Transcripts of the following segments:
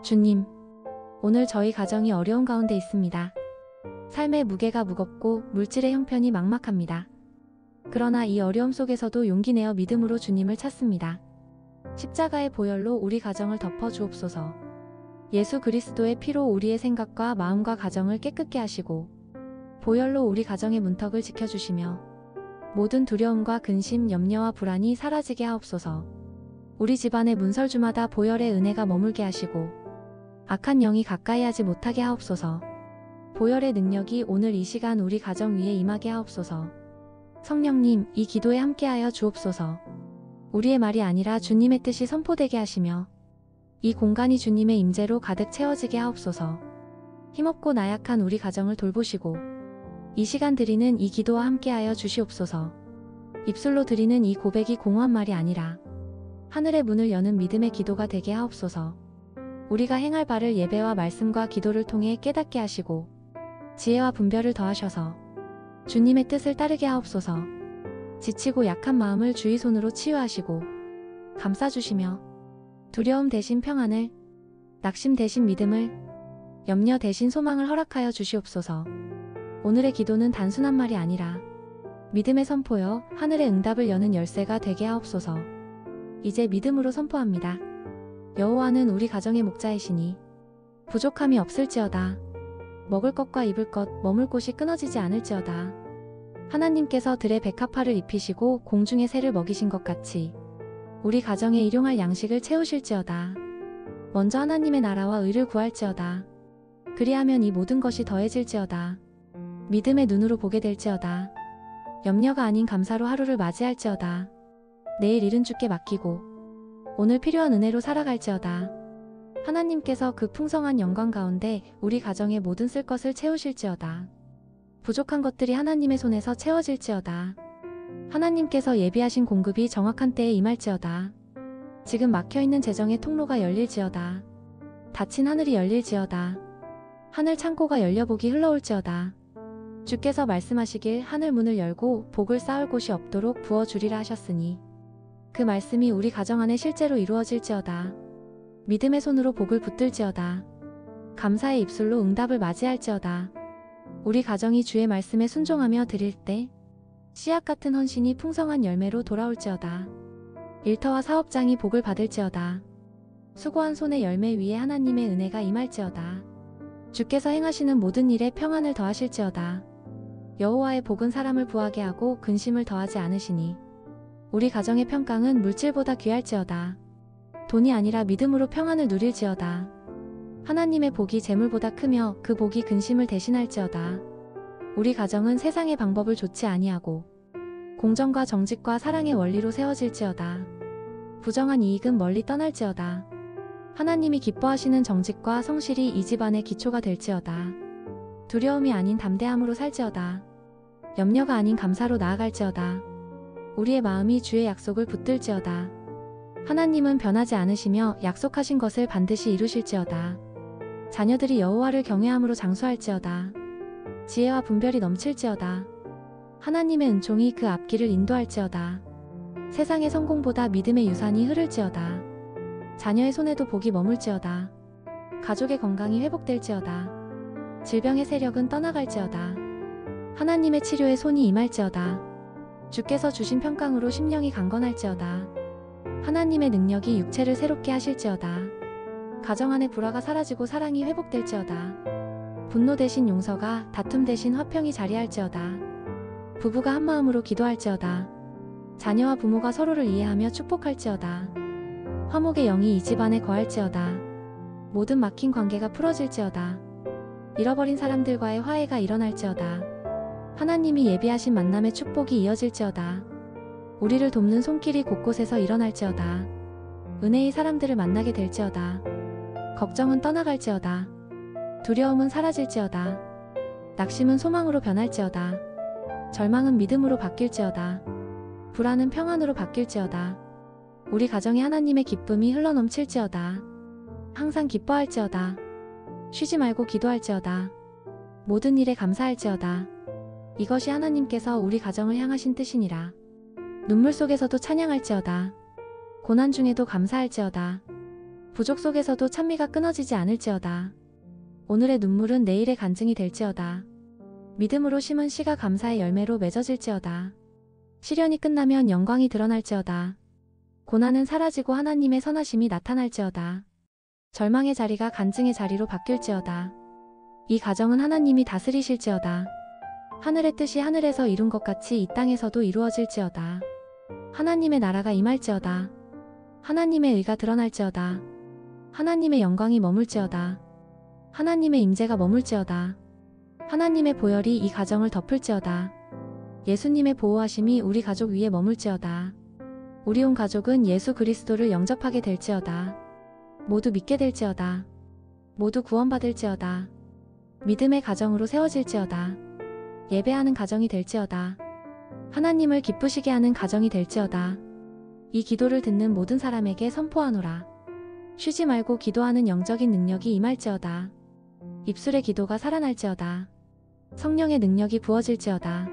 주님, 오늘 저희 가정이 어려운 가운데 있습니다. 삶의 무게가 무겁고 물질의 형편이 막막합니다. 그러나 이 어려움 속에서도 용기 내어 믿음으로 주님을 찾습니다. 십자가의 보혈로 우리 가정을 덮어 주옵소서. 예수 그리스도의 피로 우리의 생각과 마음과 가정을 깨끗게 하시고 보혈로 우리 가정의 문턱을 지켜주시며 모든 두려움과 근심, 염려와 불안이 사라지게 하옵소서. 우리 집안의 문설주마다 보혈의 은혜가 머물게 하시고 악한 영이 가까이 하지 못하게 하옵소서. 보혈의 능력이 오늘 이 시간 우리 가정 위에 임하게 하옵소서. 성령님, 이 기도에 함께하여 주옵소서. 우리의 말이 아니라 주님의 뜻이 선포되게 하시며 이 공간이 주님의 임재로 가득 채워지게 하옵소서. 힘없고 나약한 우리 가정을 돌보시고 이 시간 드리는 이 기도와 함께하여 주시옵소서. 입술로 드리는 이 고백이 공허한 말이 아니라 하늘의 문을 여는 믿음의 기도가 되게 하옵소서. 우리가 행할 바를 예배와 말씀과 기도를 통해 깨닫게 하시고 지혜와 분별을 더하셔서 주님의 뜻을 따르게 하옵소서. 지치고 약한 마음을 주의 손으로 치유하시고 감싸주시며 두려움 대신 평안을, 낙심 대신 믿음을, 염려 대신 소망을 허락하여 주시옵소서. 오늘의 기도는 단순한 말이 아니라 믿음의 선포여 하늘의 응답을 여는 열쇠가 되게 하옵소서. 이제 믿음으로 선포합니다. 여호와는 우리 가정의 목자이시니 부족함이 없을지어다. 먹을 것과 입을 것, 머물 곳이 끊어지지 않을지어다. 하나님께서 들의 백합화를 입히시고 공중의 새를 먹이신 것 같이 우리 가정에 일용할 양식을 채우실지어다. 먼저 하나님의 나라와 의를 구할지어다. 그리하면 이 모든 것이 더해질지어다. 믿음의 눈으로 보게 될지어다. 염려가 아닌 감사로 하루를 맞이할지어다. 내일 일은 주께 맡기고 오늘 필요한 은혜로 살아갈지어다. 하나님께서 그 풍성한 영광 가운데 우리 가정의 모든 쓸 것을 채우실지어다. 부족한 것들이 하나님의 손에서 채워질지어다. 하나님께서 예비하신 공급이 정확한 때에 임할지어다. 지금 막혀있는 재정의 통로가 열릴지어다. 닫힌 하늘이 열릴지어다. 하늘 창고가 열려복이 흘러올지어다. 주께서 말씀하시길 하늘 문을 열고 복을 쌓을 곳이 없도록 부어주리라 하셨으니 그 말씀이 우리 가정 안에 실제로 이루어질지어다. 믿음의 손으로 복을 붙들지어다. 감사의 입술로 응답을 맞이할지어다. 우리 가정이 주의 말씀에 순종하며 드릴 때 씨앗 같은 헌신이 풍성한 열매로 돌아올지어다. 일터와 사업장이 복을 받을지어다. 수고한 손의 열매 위에 하나님의 은혜가 임할지어다. 주께서 행하시는 모든 일에 평안을 더하실지어다. 여호와의 복은 사람을 부하게 하고 근심을 더하지 않으시니 우리 가정의 평강은 물질보다 귀할지어다. 돈이 아니라 믿음으로 평안을 누릴지어다. 하나님의 복이 재물보다 크며 그 복이 근심을 대신할지어다. 우리 가정은 세상의 방법을 좋지 아니하고 공정과 정직과 사랑의 원리로 세워질지어다. 부정한 이익은 멀리 떠날지어다. 하나님이 기뻐하시는 정직과 성실이 이 집안의 기초가 될지어다. 두려움이 아닌 담대함으로 살지어다. 염려가 아닌 감사로 나아갈지어다. 우리의 마음이 주의 약속을 붙들지어다. 하나님은 변하지 않으시며 약속하신 것을 반드시 이루실지어다. 자녀들이 여호와를 경외함으로 장수할지어다. 지혜와 분별이 넘칠지어다. 하나님의 은총이 그 앞길을 인도할지어다. 세상의 성공보다 믿음의 유산이 흐를지어다. 자녀의 손에도 복이 머물지어다. 가족의 건강이 회복될지어다. 질병의 세력은 떠나갈지어다. 하나님의 치료에 손이 임할지어다. 주께서 주신 평강으로 심령이 강건할지어다. 하나님의 능력이 육체를 새롭게 하실지어다. 가정 안의 불화가 사라지고 사랑이 회복될지어다. 분노 대신 용서가, 다툼 대신 화평이 자리할지어다. 부부가 한마음으로 기도할지어다. 자녀와 부모가 서로를 이해하며 축복할지어다. 화목의 영이 이 집안에 거할지어다. 모든 막힌 관계가 풀어질지어다. 잃어버린 사람들과의 화해가 일어날지어다. 하나님이 예비하신 만남의 축복이 이어질지어다. 우리를 돕는 손길이 곳곳에서 일어날지어다. 은혜의 사람들을 만나게 될지어다. 걱정은 떠나갈지어다. 두려움은 사라질지어다. 낙심은 소망으로 변할지어다. 절망은 믿음으로 바뀔지어다. 불안은 평안으로 바뀔지어다. 우리 가정에 하나님의 기쁨이 흘러넘칠지어다. 항상 기뻐할지어다. 쉬지 말고 기도할지어다. 모든 일에 감사할지어다. 이것이 하나님께서 우리 가정을 향하신 뜻이니라. 눈물 속에서도 찬양할지어다. 고난 중에도 감사할지어다. 부족 속에서도 찬미가 끊어지지 않을지어다. 오늘의 눈물은 내일의 간증이 될지어다. 믿음으로 심은 씨가 감사의 열매로 맺어질지어다. 시련이 끝나면 영광이 드러날지어다. 고난은 사라지고 하나님의 선하심이 나타날지어다. 절망의 자리가 간증의 자리로 바뀔지어다. 이 가정은 하나님이 다스리실지어다. 하늘의 뜻이 하늘에서 이룬 것 같이 이 땅에서도 이루어질지어다. 하나님의 나라가 임할지어다. 하나님의 의가 드러날지어다. 하나님의 영광이 머물지어다. 하나님의 임재가 머물지어다. 하나님의 보혈이 이 가정을 덮을지어다. 예수님의 보호하심이 우리 가족 위에 머물지어다. 우리 온 가족은 예수 그리스도를 영접하게 될지어다. 모두 믿게 될지어다. 모두 구원받을지어다. 믿음의 가정으로 세워질지어다. 예배하는 가정이 될지어다. 하나님을 기쁘시게 하는 가정이 될지어다. 이 기도를 듣는 모든 사람에게 선포하노라. 쉬지 말고 기도하는 영적인 능력이 임할지어다. 입술의 기도가 살아날지어다. 성령의 능력이 부어질지어다.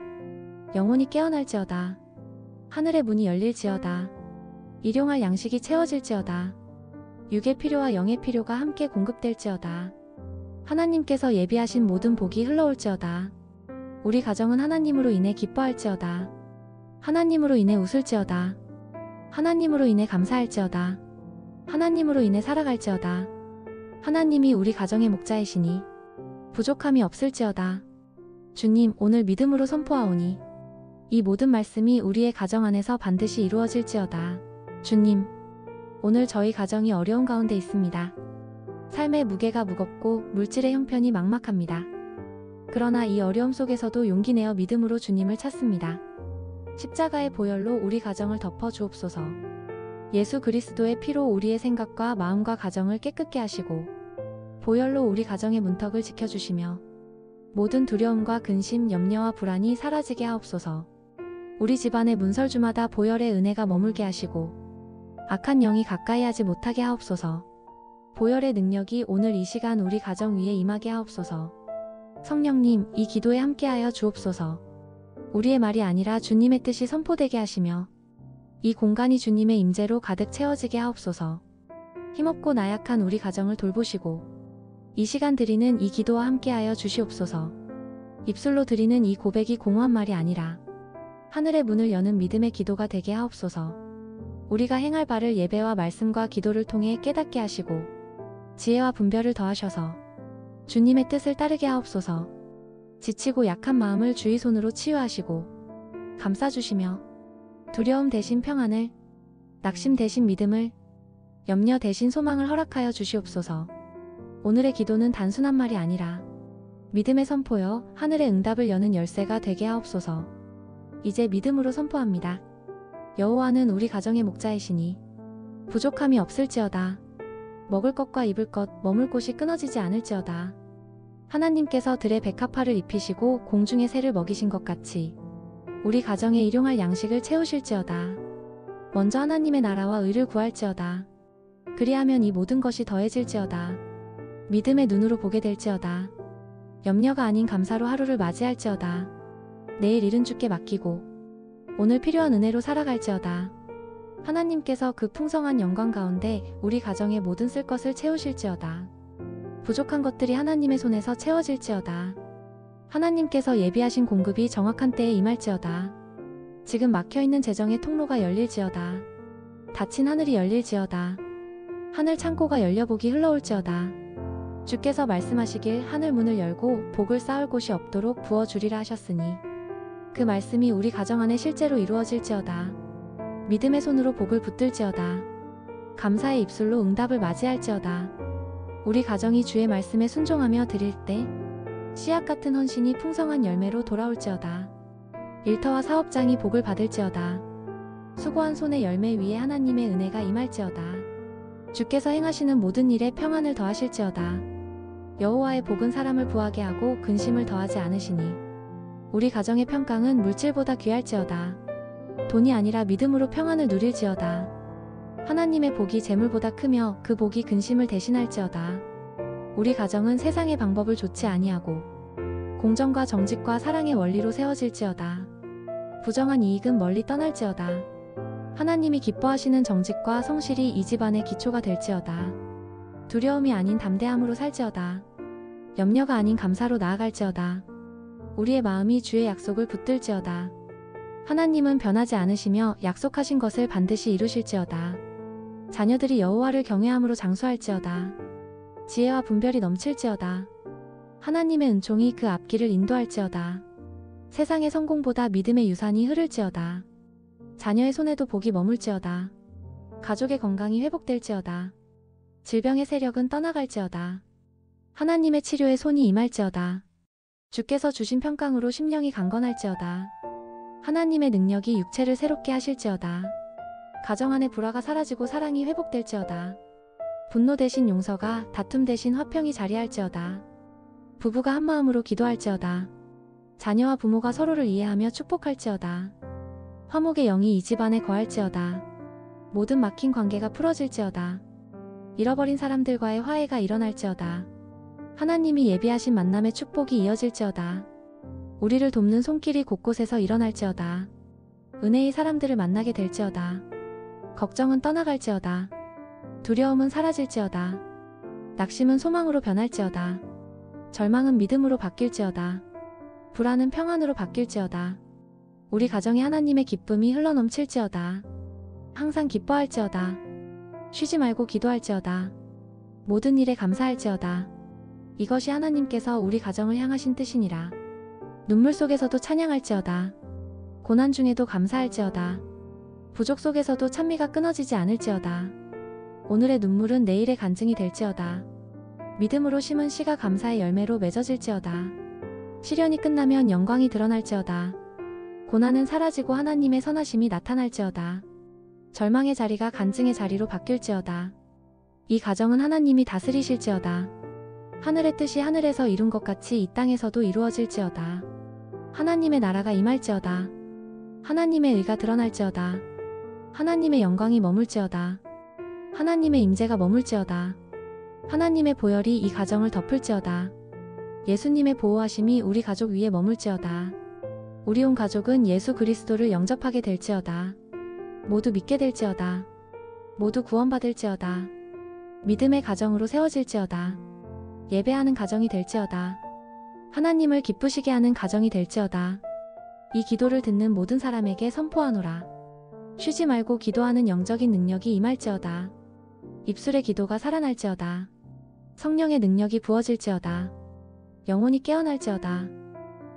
영혼이 깨어날지어다. 하늘의 문이 열릴지어다. 일용할 양식이 채워질지어다. 육의 필요와 영의 필요가 함께 공급될지어다. 하나님께서 예비하신 모든 복이 흘러올지어다. 우리 가정은 하나님으로 인해 기뻐할지어다. 하나님으로 인해 웃을지어다. 하나님으로 인해 감사할지어다. 하나님으로 인해 살아갈지어다. 하나님이 우리 가정의 목자이시니 부족함이 없을지어다. 주님, 오늘 믿음으로 선포하오니 이 모든 말씀이 우리의 가정 안에서 반드시 이루어질지어다. 주님, 오늘 저희 가정이 어려운 가운데 있습니다. 삶의 무게가 무겁고 물질의 형편이 막막합니다. 그러나 이 어려움 속에서도 용기 내어 믿음으로 주님을 찾습니다. 십자가의 보혈로 우리 가정을 덮어 주옵소서. 예수 그리스도의 피로 우리의 생각과 마음과 가정을 깨끗게 하시고 보혈로 우리 가정의 문턱을 지켜주시며 모든 두려움과 근심, 염려와 불안이 사라지게 하옵소서. 우리 집안의 문설주마다 보혈의 은혜가 머물게 하시고 악한 영이 가까이 하지 못하게 하옵소서. 보혈의 능력이 오늘 이 시간 우리 가정 위에 임하게 하옵소서. 성령님, 이 기도에 함께하여 주옵소서. 우리의 말이 아니라 주님의 뜻이 선포되게 하시며 이 공간이 주님의 임재로 가득 채워지게 하옵소서. 힘없고 나약한 우리 가정을 돌보시고 이 시간 드리는 이 기도와 함께하여 주시옵소서. 입술로 드리는 이 고백이 공허한 말이 아니라 하늘의 문을 여는 믿음의 기도가 되게 하옵소서. 우리가 행할 바를 예배와 말씀과 기도를 통해 깨닫게 하시고 지혜와 분별을 더하셔서 주님의 뜻을 따르게 하옵소서. 지치고 약한 마음을 주의 손으로 치유하시고 감싸주시며 두려움 대신 평안을, 낙심 대신 믿음을, 염려 대신 소망을 허락하여 주시옵소서. 오늘의 기도는 단순한 말이 아니라 믿음의 선포여 하늘의 응답을 여는 열쇠가 되게 하옵소서. 이제 믿음으로 선포합니다. 여호와는 우리 가정의 목자이시니 부족함이 없을지어다. 먹을 것과 입을 것, 머물 곳이 끊어지지 않을지어다. 하나님께서 들의 백합화를 입히시고 공중의 새를 먹이신 것 같이 우리 가정에 일용할 양식을 채우실지어다. 먼저 하나님의 나라와 의를 구할지어다. 그리하면 이 모든 것이 더해질지어다. 믿음의 눈으로 보게 될지어다. 염려가 아닌 감사로 하루를 맞이할지어다. 내일 일은 주께 맡기고 오늘 필요한 은혜로 살아갈지어다. 하나님께서 그 풍성한 영광 가운데 우리 가정의 모든 쓸 것을 채우실지어다. 부족한 것들이 하나님의 손에서 채워질지어다. 하나님께서 예비하신 공급이 정확한 때에 임할지어다. 지금 막혀있는 재정의 통로가 열릴지어다. 닫힌 하늘이 열릴지어다. 하늘 창고가 열려 복이 흘러올지어다. 주께서 말씀하시길 하늘 문을 열고 복을 쌓을 곳이 없도록 부어주리라 하셨으니 그 말씀이 우리 가정 안에 실제로 이루어질지어다. 믿음의 손으로 복을 붙들지어다. 감사의 입술로 응답을 맞이할지어다. 우리 가정이 주의 말씀에 순종하며 드릴 때 씨앗 같은 헌신이 풍성한 열매로 돌아올지어다. 일터와 사업장이 복을 받을지어다. 수고한 손의 열매 위에 하나님의 은혜가 임할지어다. 주께서 행하시는 모든 일에 평안을 더하실지어다. 여호와의 복은 사람을 부하게 하고 근심을 더하지 않으시니 우리 가정의 평강은 물질보다 귀할지어다. 돈이 아니라 믿음으로 평안을 누릴지어다. 하나님의 복이 재물보다 크며 그 복이 근심을 대신할지어다. 우리 가정은 세상의 방법을 좋지 아니하고 공정과 정직과 사랑의 원리로 세워질지어다. 부정한 이익은 멀리 떠날지어다. 하나님이 기뻐하시는 정직과 성실이 이 집안의 기초가 될지어다. 두려움이 아닌 담대함으로 살지어다. 염려가 아닌 감사로 나아갈지어다. 우리의 마음이 주의 약속을 붙들지어다. 하나님은 변하지 않으시며 약속하신 것을 반드시 이루실지어다. 자녀들이 여호와를 경외함으로 장수할지어다. 지혜와 분별이 넘칠지어다. 하나님의 은총이 그 앞길을 인도할지어다. 세상의 성공보다 믿음의 유산이 흐를지어다. 자녀의 손에도 복이 머물지어다. 가족의 건강이 회복될지어다. 질병의 세력은 떠나갈지어다. 하나님의 치료에 손이 임할지어다. 주께서 주신 평강으로 심령이 강건할지어다. 하나님의 능력이 육체를 새롭게 하실지어다. 가정 안의 불화가 사라지고 사랑이 회복될지어다. 분노 대신 용서가, 다툼 대신 화평이 자리할지어다. 부부가 한마음으로 기도할지어다. 자녀와 부모가 서로를 이해하며 축복할지어다. 화목의 영이 이 집안에 거할지어다. 모든 막힌 관계가 풀어질지어다. 잃어버린 사람들과의 화해가 일어날지어다. 하나님이 예비하신 만남의 축복이 이어질지어다. 우리를 돕는 손길이 곳곳에서 일어날지어다. 은혜의 사람들을 만나게 될지어다. 걱정은 떠나갈지어다. 두려움은 사라질지어다. 낙심은 소망으로 변할지어다. 절망은 믿음으로 바뀔지어다. 불안은 평안으로 바뀔지어다. 우리 가정에 하나님의 기쁨이 흘러넘칠지어다. 항상 기뻐할지어다. 쉬지 말고 기도할지어다. 모든 일에 감사할지어다. 이것이 하나님께서 우리 가정을 향하신 뜻이니라. 눈물 속에서도 찬양할지어다. 고난 중에도 감사할지어다. 부족 속에서도 찬미가 끊어지지 않을지어다. 오늘의 눈물은 내일의 간증이 될지어다. 믿음으로 심은 씨가 감사의 열매로 맺어질지어다. 시련이 끝나면 영광이 드러날지어다. 고난은 사라지고 하나님의 선하심이 나타날지어다. 절망의 자리가 간증의 자리로 바뀔지어다. 이 가정은 하나님이 다스리실지어다. 하늘의 뜻이 하늘에서 이룬 것 같이 이 땅에서도 이루어질지어다. 하나님의 나라가 임할지어다. 하나님의 의가 드러날지어다. 하나님의 영광이 머물지어다. 하나님의 임재가 머물지어다. 하나님의 보혈이 이 가정을 덮을지어다. 예수님의 보호하심이 우리 가족 위에 머물지어다. 우리 온 가족은 예수 그리스도를 영접하게 될지어다. 모두 믿게 될지어다. 모두 구원받을지어다. 믿음의 가정으로 세워질지어다. 예배하는 가정이 될지어다. 하나님을 기쁘시게 하는 가정이 될지어다. 이 기도를 듣는 모든 사람에게 선포하노라. 쉬지 말고 기도하는 영적인 능력이 임할지어다. 입술의 기도가 살아날지어다. 성령의 능력이 부어질지어다. 영혼이 깨어날지어다.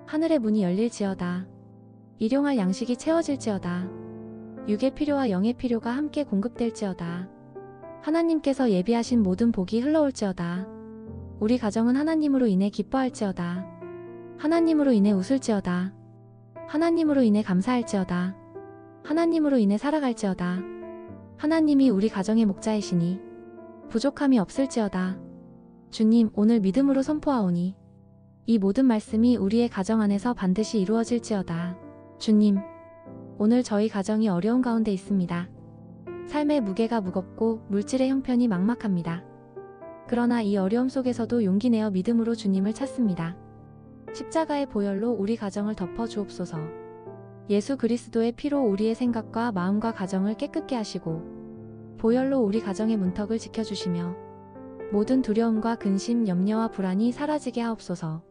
하늘의 문이 열릴지어다. 일용할 양식이 채워질지어다. 육의 필요와 영의 필요가 함께 공급될지어다. 하나님께서 예비하신 모든 복이 흘러올지어다. 우리 가정은 하나님으로 인해 기뻐할지어다. 하나님으로 인해 웃을지어다. 하나님으로 인해 감사할지어다. 하나님으로 인해 살아갈지어다. 하나님이 우리 가정의 목자이시니 부족함이 없을지어다. 주님, 오늘 믿음으로 선포하오니 이 모든 말씀이 우리의 가정 안에서 반드시 이루어질지어다. 주님, 오늘 저희 가정이 어려운 가운데 있습니다. 삶의 무게가 무겁고 물질의 형편이 막막합니다. 그러나 이 어려움 속에서도 용기 내어 믿음으로 주님을 찾습니다. 십자가의 보혈로 우리 가정을 덮어 주옵소서. 예수 그리스도의 피로 우리의 생각과 마음과 가정을 깨끗게 하시고 보혈로 우리 가정의 문턱을 지켜주시며 모든 두려움과 근심, 염려와 불안이 사라지게 하옵소서.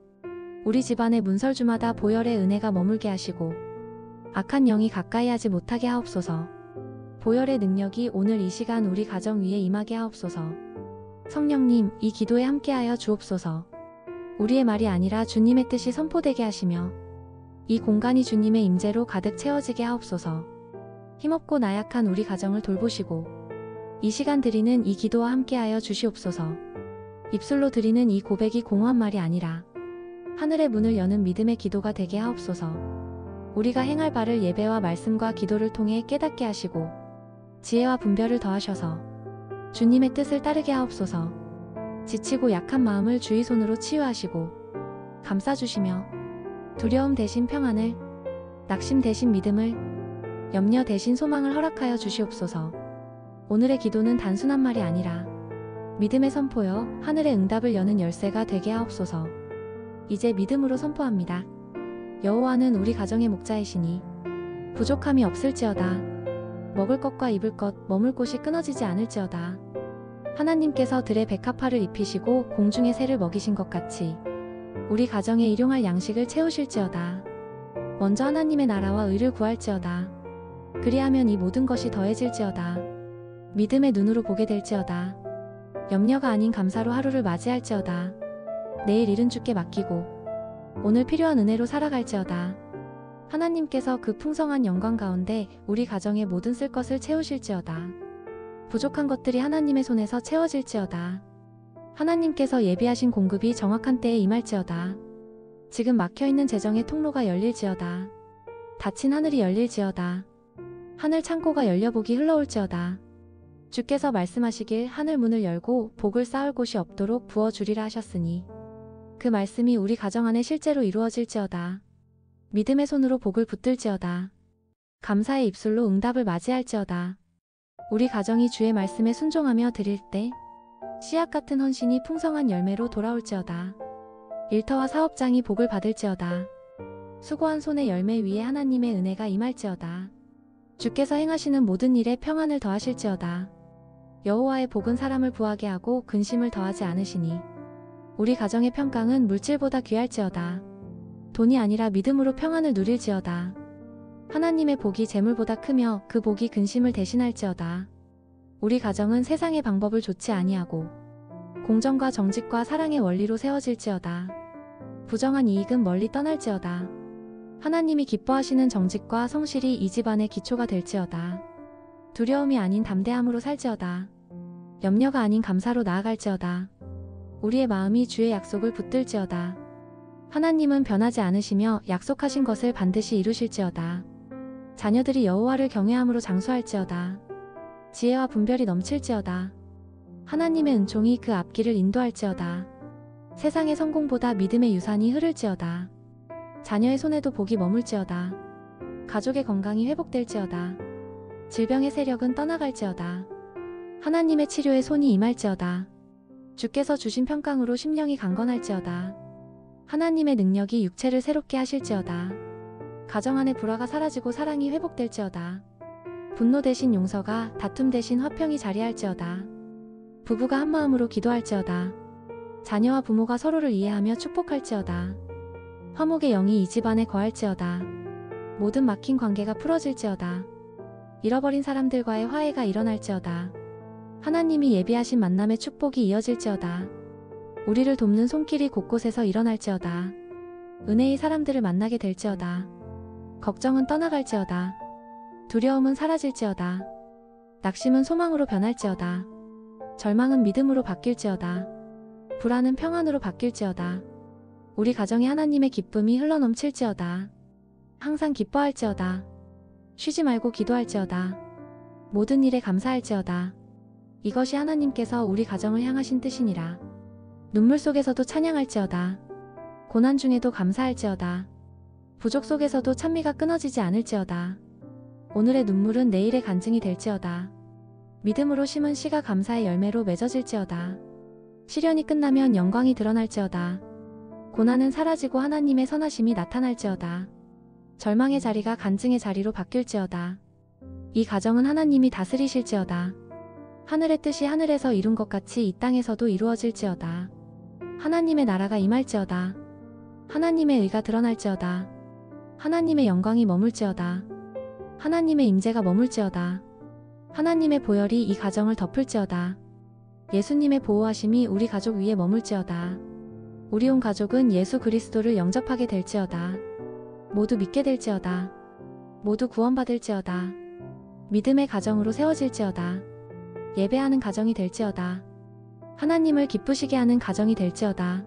우리 집안의 문설주마다 보혈의 은혜가 머물게 하시고 악한 영이 가까이 하지 못하게 하옵소서. 보혈의 능력이 오늘 이 시간 우리 가정 위에 임하게 하옵소서. 성령님, 이 기도에 함께하여 주옵소서. 우리의 말이 아니라 주님의 뜻이 선포되게 하시며 이 공간이 주님의 임재로 가득 채워지게 하옵소서. 힘없고 나약한 우리 가정을 돌보시고 이 시간 드리는 이 기도와 함께하여 주시옵소서. 입술로 드리는 이 고백이 공허한 말이 아니라 하늘의 문을 여는 믿음의 기도가 되게 하옵소서. 우리가 행할 바를 예배와 말씀과 기도를 통해 깨닫게 하시고 지혜와 분별을 더하셔서 주님의 뜻을 따르게 하옵소서. 지치고 약한 마음을 주의 손으로 치유하시고 감싸주시며 두려움 대신 평안을, 낙심 대신 믿음을, 염려 대신 소망을 허락하여 주시옵소서. 오늘의 기도는 단순한 말이 아니라 믿음의 선포여 하늘의 응답을 여는 열쇠가 되게 하옵소서. 이제 믿음으로 선포합니다. 여호와는 우리 가정의 목자이시니 부족함이 없을지어다. 먹을 것과 입을 것, 머물 곳이 끊어지지 않을지어다. 하나님께서 들의 백합화를 입히시고 공중의 새를 먹이신 것 같이 우리 가정에 일용할 양식을 채우실지어다. 먼저 하나님의 나라와 의를 구할지어다. 그리하면 이 모든 것이 더해질지어다. 믿음의 눈으로 보게 될지어다. 염려가 아닌 감사로 하루를 맞이할지어다. 내일 일은 주께 맡기고 오늘 필요한 은혜로 살아갈지어다. 하나님께서 그 풍성한 영광 가운데 우리 가정의 모든 쓸 것을 채우실지어다. 부족한 것들이 하나님의 손에서 채워질지어다. 하나님께서 예비하신 공급이 정확한 때에 임할지어다. 지금 막혀있는 재정의 통로가 열릴지어다. 닫힌 하늘이 열릴지어다. 하늘 창고가 열려복이 흘러올지어다. 주께서 말씀하시길 하늘 문을 열고 복을 쌓을 곳이 없도록 부어주리라 하셨으니 그 말씀이 우리 가정 안에 실제로 이루어질지어다. 믿음의 손으로 복을 붙들지어다. 감사의 입술로 응답을 맞이할지어다. 우리 가정이 주의 말씀에 순종하며 드릴 때 씨앗 같은 헌신이 풍성한 열매로 돌아올지어다. 일터와 사업장이 복을 받을지어다. 수고한 손의 열매 위에 하나님의 은혜가 임할지어다. 주께서 행하시는 모든 일에 평안을 더하실지어다. 여호와의 복은 사람을 부하게 하고 근심을 더하지 않으시니 우리 가정의 평강은 물질보다 귀할지어다. 돈이 아니라 믿음으로 평안을 누릴지어다. 하나님의 복이 재물보다 크며 그 복이 근심을 대신할지어다. 우리 가정은 세상의 방법을 좋지 아니하고 공정과 정직과 사랑의 원리로 세워질지어다. 부정한 이익은 멀리 떠날지어다. 하나님이 기뻐하시는 정직과 성실이 이 집안의 기초가 될지어다. 두려움이 아닌 담대함으로 살지어다. 염려가 아닌 감사로 나아갈지어다. 우리의 마음이 주의 약속을 붙들지어다. 하나님은 변하지 않으시며 약속하신 것을 반드시 이루실지어다. 자녀들이 여호와를 경외함으로 장수할지어다. 지혜와 분별이 넘칠지어다. 하나님의 은총이 그 앞길을 인도할지어다. 세상의 성공보다 믿음의 유산이 흐를지어다. 자녀의 손에도 복이 머물지어다. 가족의 건강이 회복될지어다. 질병의 세력은 떠나갈지어다. 하나님의 치료에 손이 임할지어다. 주께서 주신 평강으로 심령이 강건할지어다. 하나님의 능력이 육체를 새롭게 하실지어다. 가정 안의 불화가 사라지고 사랑이 회복될지어다. 분노 대신 용서가, 다툼 대신 화평이 자리할지어다. 부부가 한마음으로 기도할지어다. 자녀와 부모가 서로를 이해하며 축복할지어다. 화목의 영이 이 집안에 거할지어다. 모든 막힌 관계가 풀어질지어다. 잃어버린 사람들과의 화해가 일어날지어다. 하나님이 예비하신 만남의 축복이 이어질지어다. 우리를 돕는 손길이 곳곳에서 일어날지어다. 은혜의 사람들을 만나게 될지어다. 걱정은 떠나갈지어다. 두려움은 사라질지어다. 낙심은 소망으로 변할지어다. 절망은 믿음으로 바뀔지어다. 불안은 평안으로 바뀔지어다. 우리 가정에 하나님의 기쁨이 흘러넘칠지어다. 항상 기뻐할지어다. 쉬지 말고 기도할지어다. 모든 일에 감사할지어다. 이것이 하나님께서 우리 가정을 향하신 뜻이니라. 눈물 속에서도 찬양할지어다. 고난 중에도 감사할지어다. 부족 속에서도 찬미가 끊어지지 않을지어다. 오늘의 눈물은 내일의 간증이 될지어다. 믿음으로 심은 씨가 감사의 열매로 맺어질지어다. 시련이 끝나면 영광이 드러날지어다. 고난은 사라지고 하나님의 선하심이 나타날지어다. 절망의 자리가 간증의 자리로 바뀔지어다. 이 가정은 하나님이 다스리실지어다. 하늘의 뜻이 하늘에서 이룬 것 같이 이 땅에서도 이루어질지어다. 하나님의 나라가 임할지어다. 하나님의 의가 드러날지어다. 하나님의 영광이 머물지어다. 하나님의 임재가 머물지어다. 하나님의 보혈이 이 가정을 덮을지어다. 예수님의 보호하심이 우리 가족 위에 머물지어다. 우리 온 가족은 예수 그리스도를 영접하게 될지어다. 모두 믿게 될지어다. 모두 구원받을지어다. 믿음의 가정으로 세워질지어다. 예배하는 가정이 될지어다. 하나님을 기쁘시게 하는 가정이 될지어다.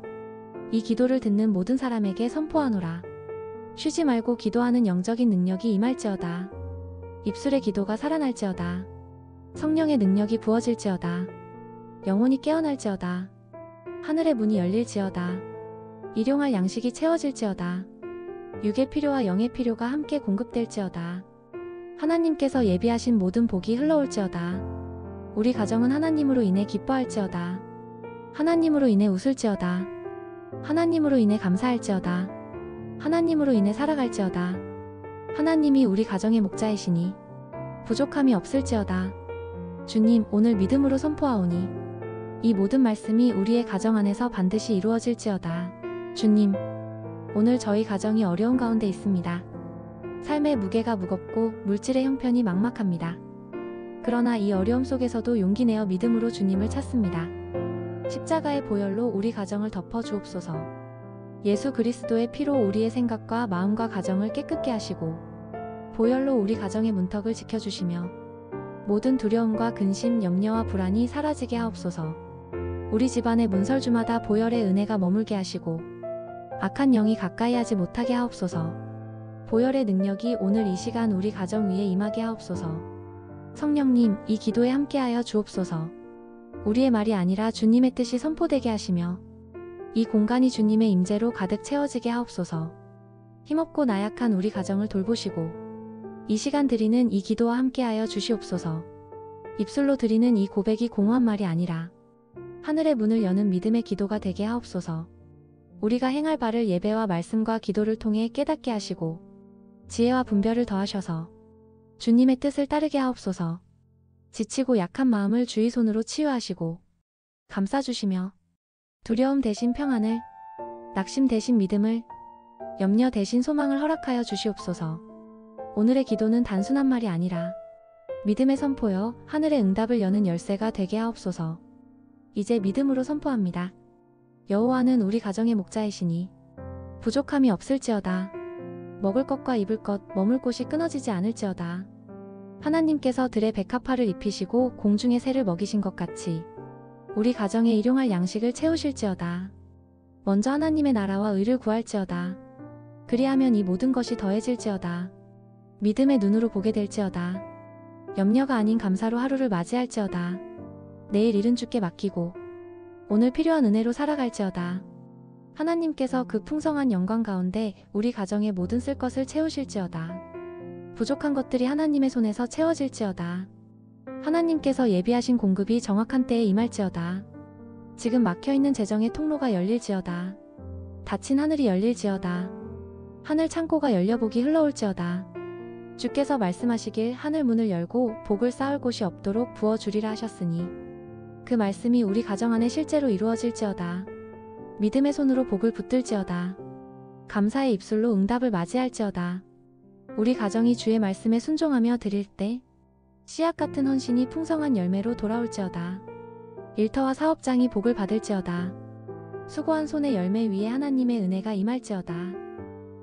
이 기도를 듣는 모든 사람에게 선포하노라. 쉬지 말고 기도하는 영적인 능력이 임할지어다. 입술의 기도가 살아날지어다. 성령의 능력이 부어질지어다. 영혼이 깨어날지어다. 하늘의 문이 열릴지어다. 일용할 양식이 채워질지어다. 육의 필요와 영의 필요가 함께 공급될지어다. 하나님께서 예비하신 모든 복이 흘러올지어다. 우리 가정은 하나님으로 인해 기뻐할지어다. 하나님으로 인해 웃을지어다. 하나님으로 인해 감사할지어다. 하나님으로 인해 살아갈지어다. 하나님이 우리 가정의 목자이시니 부족함이 없을지어다. 주님, 오늘 믿음으로 선포하오니 이 모든 말씀이 우리의 가정 안에서 반드시 이루어질지어다. 주님, 오늘 저희 가정이 어려운 가운데 있습니다. 삶의 무게가 무겁고 물질의 형편이 막막합니다. 그러나 이 어려움 속에서도 용기 내어 믿음으로 주님을 찾습니다. 십자가의 보혈로 우리 가정을 덮어 주옵소서. 예수 그리스도의 피로 우리의 생각과 마음과 가정을 깨끗게 하시고 보혈로 우리 가정의 문턱을 지켜주시며 모든 두려움과 근심, 염려와 불안이 사라지게 하옵소서. 우리 집안의 문설주마다 보혈의 은혜가 머물게 하시고 악한 영이 가까이 하지 못하게 하옵소서. 보혈의 능력이 오늘 이 시간 우리 가정 위에 임하게 하옵소서. 성령님, 이 기도에 함께하여 주옵소서. 우리의 말이 아니라 주님의 뜻이 선포되게 하시며 이 공간이 주님의 임재로 가득 채워지게 하옵소서. 힘없고 나약한 우리 가정을 돌보시고 이 시간 드리는 이 기도와 함께하여 주시옵소서. 입술로 드리는 이 고백이 공허한 말이 아니라 하늘의 문을 여는 믿음의 기도가 되게 하옵소서. 우리가 행할 바를 예배와 말씀과 기도를 통해 깨닫게 하시고 지혜와 분별을 더하셔서 주님의 뜻을 따르게 하옵소서. 지치고 약한 마음을 주의 손으로 치유하시고 감싸주시며 두려움 대신 평안을, 낙심 대신 믿음을, 염려 대신 소망을 허락하여 주시옵소서. 오늘의 기도는 단순한 말이 아니라 믿음의 선포여 하늘의 응답을 여는 열쇠가 되게 하옵소서. 이제 믿음으로 선포합니다. 여호와는 우리 가정의 목자이시니 부족함이 없을지어다. 먹을 것과 입을 것, 머물 곳이 끊어지지 않을지어다. 하나님께서 들의 백합화를 입히시고 공중의 새를 먹이신 것 같이 우리 가정에 일용할 양식을 채우실지어다. 먼저 하나님의 나라와 의를 구할지어다. 그리하면 이 모든 것이 더해질지어다. 믿음의 눈으로 보게 될지어다. 염려가 아닌 감사로 하루를 맞이할지어다. 내일 일은 주께 맡기고 오늘 필요한 은혜로 살아갈지어다. 하나님께서 그 풍성한 영광 가운데 우리 가정의 모든 쓸 것을 채우실지어다. 부족한 것들이 하나님의 손에서 채워질지어다. 하나님께서 예비하신 공급이 정확한 때에 임할지어다. 지금 막혀있는 재정의 통로가 열릴지어다. 닫힌 하늘이 열릴지어다. 하늘 창고가 열려복이 흘러올지어다. 주께서 말씀하시길 하늘 문을 열고 복을 쌓을 곳이 없도록 부어주리라 하셨으니 그 말씀이 우리 가정 안에 실제로 이루어질지어다. 믿음의 손으로 복을 붙들지어다. 감사의 입술로 응답을 맞이할지어다. 우리 가정이 주의 말씀에 순종하며 드릴 때 씨앗 같은 헌신이 풍성한 열매로 돌아올지어다. 일터와 사업장이 복을 받을지어다. 수고한 손의 열매 위에 하나님의 은혜가 임할지어다.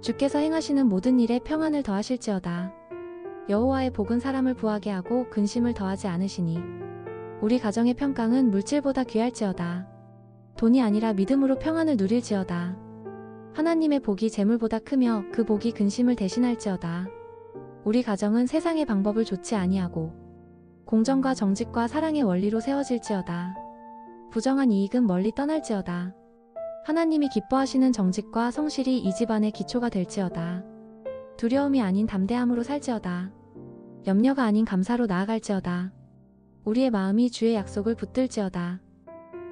주께서 행하시는 모든 일에 평안을 더하실지어다. 여호와의 복은 사람을 부하게 하고 근심을 더하지 않으시니 우리 가정의 평강은 물질보다 귀할지어다. 돈이 아니라 믿음으로 평안을 누릴지어다. 하나님의 복이 재물보다 크며 그 복이 근심을 대신할지어다. 우리 가정은 세상의 방법을 좋지 아니하고 공정과 정직과 사랑의 원리로 세워질지어다. 부정한 이익은 멀리 떠날지어다. 하나님이 기뻐하시는 정직과 성실이 이 집안의 기초가 될지어다. 두려움이 아닌 담대함으로 살지어다. 염려가 아닌 감사로 나아갈지어다. 우리의 마음이 주의 약속을 붙들지어다.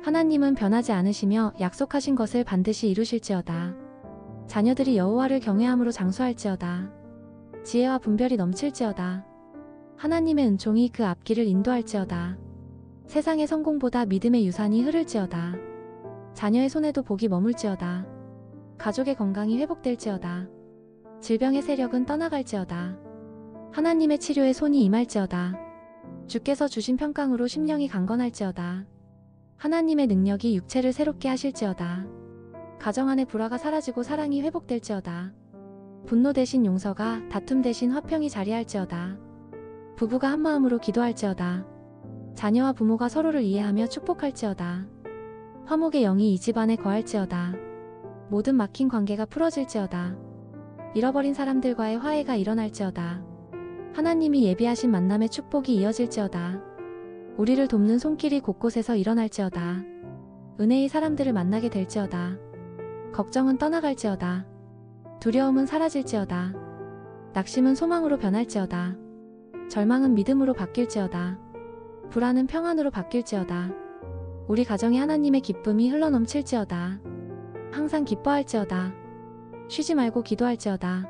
하나님은 변하지 않으시며 약속하신 것을 반드시 이루실지어다. 자녀들이 여호와를 경외함으로 장수할지어다. 지혜와 분별이 넘칠지어다. 하나님의 은총이 그 앞길을 인도할지어다. 세상의 성공보다 믿음의 유산이 흐를지어다. 자녀의 손에도 복이 머물지어다. 가족의 건강이 회복될지어다. 질병의 세력은 떠나갈지어다. 하나님의 치료에 손이 임할지어다. 주께서 주신 평강으로 심령이 강건할지어다. 하나님의 능력이 육체를 새롭게 하실지어다. 가정 안의 불화가 사라지고 사랑이 회복될지어다. 분노 대신 용서가, 다툼 대신 화평이 자리할지어다. 부부가 한마음으로 기도할지어다. 자녀와 부모가 서로를 이해하며 축복할지어다. 화목의 영이 이 집안에 거할지어다. 모든 막힌 관계가 풀어질지어다. 잃어버린 사람들과의 화해가 일어날지어다. 하나님이 예비하신 만남의 축복이 이어질지어다. 우리를 돕는 손길이 곳곳에서 일어날지어다. 은혜의 사람들을 만나게 될지어다. 걱정은 떠나갈지어다. 두려움은 사라질지어다. 낙심은 소망으로 변할지어다. 절망은 믿음으로 바뀔지어다. 불안은 평안으로 바뀔지어다. 우리 가정에 하나님의 기쁨이 흘러넘칠지어다. 항상 기뻐할지어다. 쉬지 말고 기도할지어다.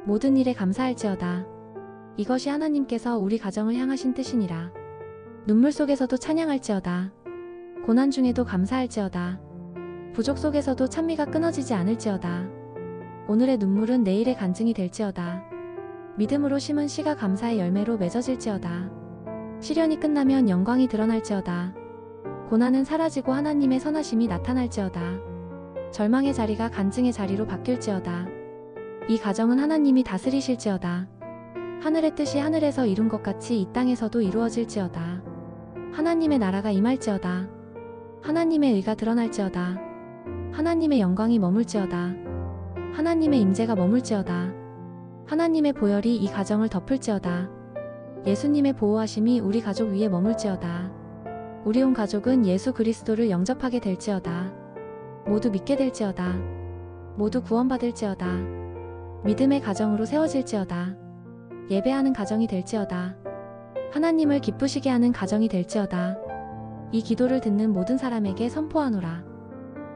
모든 일에 감사할지어다. 이것이 하나님께서 우리 가정을 향하신 뜻이니라. 눈물 속에서도 찬양할지어다. 고난 중에도 감사할지어다. 부족 속에서도 찬미가 끊어지지 않을지어다. 오늘의 눈물은 내일의 간증이 될지어다. 믿음으로 심은 씨가 감사의 열매로 맺어질지어다. 시련이 끝나면 영광이 드러날지어다. 고난은 사라지고 하나님의 선하심이 나타날지어다. 절망의 자리가 간증의 자리로 바뀔지어다. 이 가정은 하나님이 다스리실지어다. 하늘의 뜻이 하늘에서 이룬 것 같이 이 땅에서도 이루어질지어다. 하나님의 나라가 임할지어다. 하나님의 의가 드러날지어다. 하나님의 영광이 머물지어다. 하나님의 임재가 머물지어다. 하나님의 보혈이 이 가정을 덮을지어다. 예수님의 보호하심이 우리 가족 위에 머물지어다. 우리 온 가족은 예수 그리스도를 영접하게 될지어다. 모두 믿게 될지어다. 모두 구원받을지어다. 믿음의 가정으로 세워질지어다. 예배하는 가정이 될지어다. 하나님을 기쁘시게 하는 가정이 될지어다. 이 기도를 듣는 모든 사람에게 선포하노라.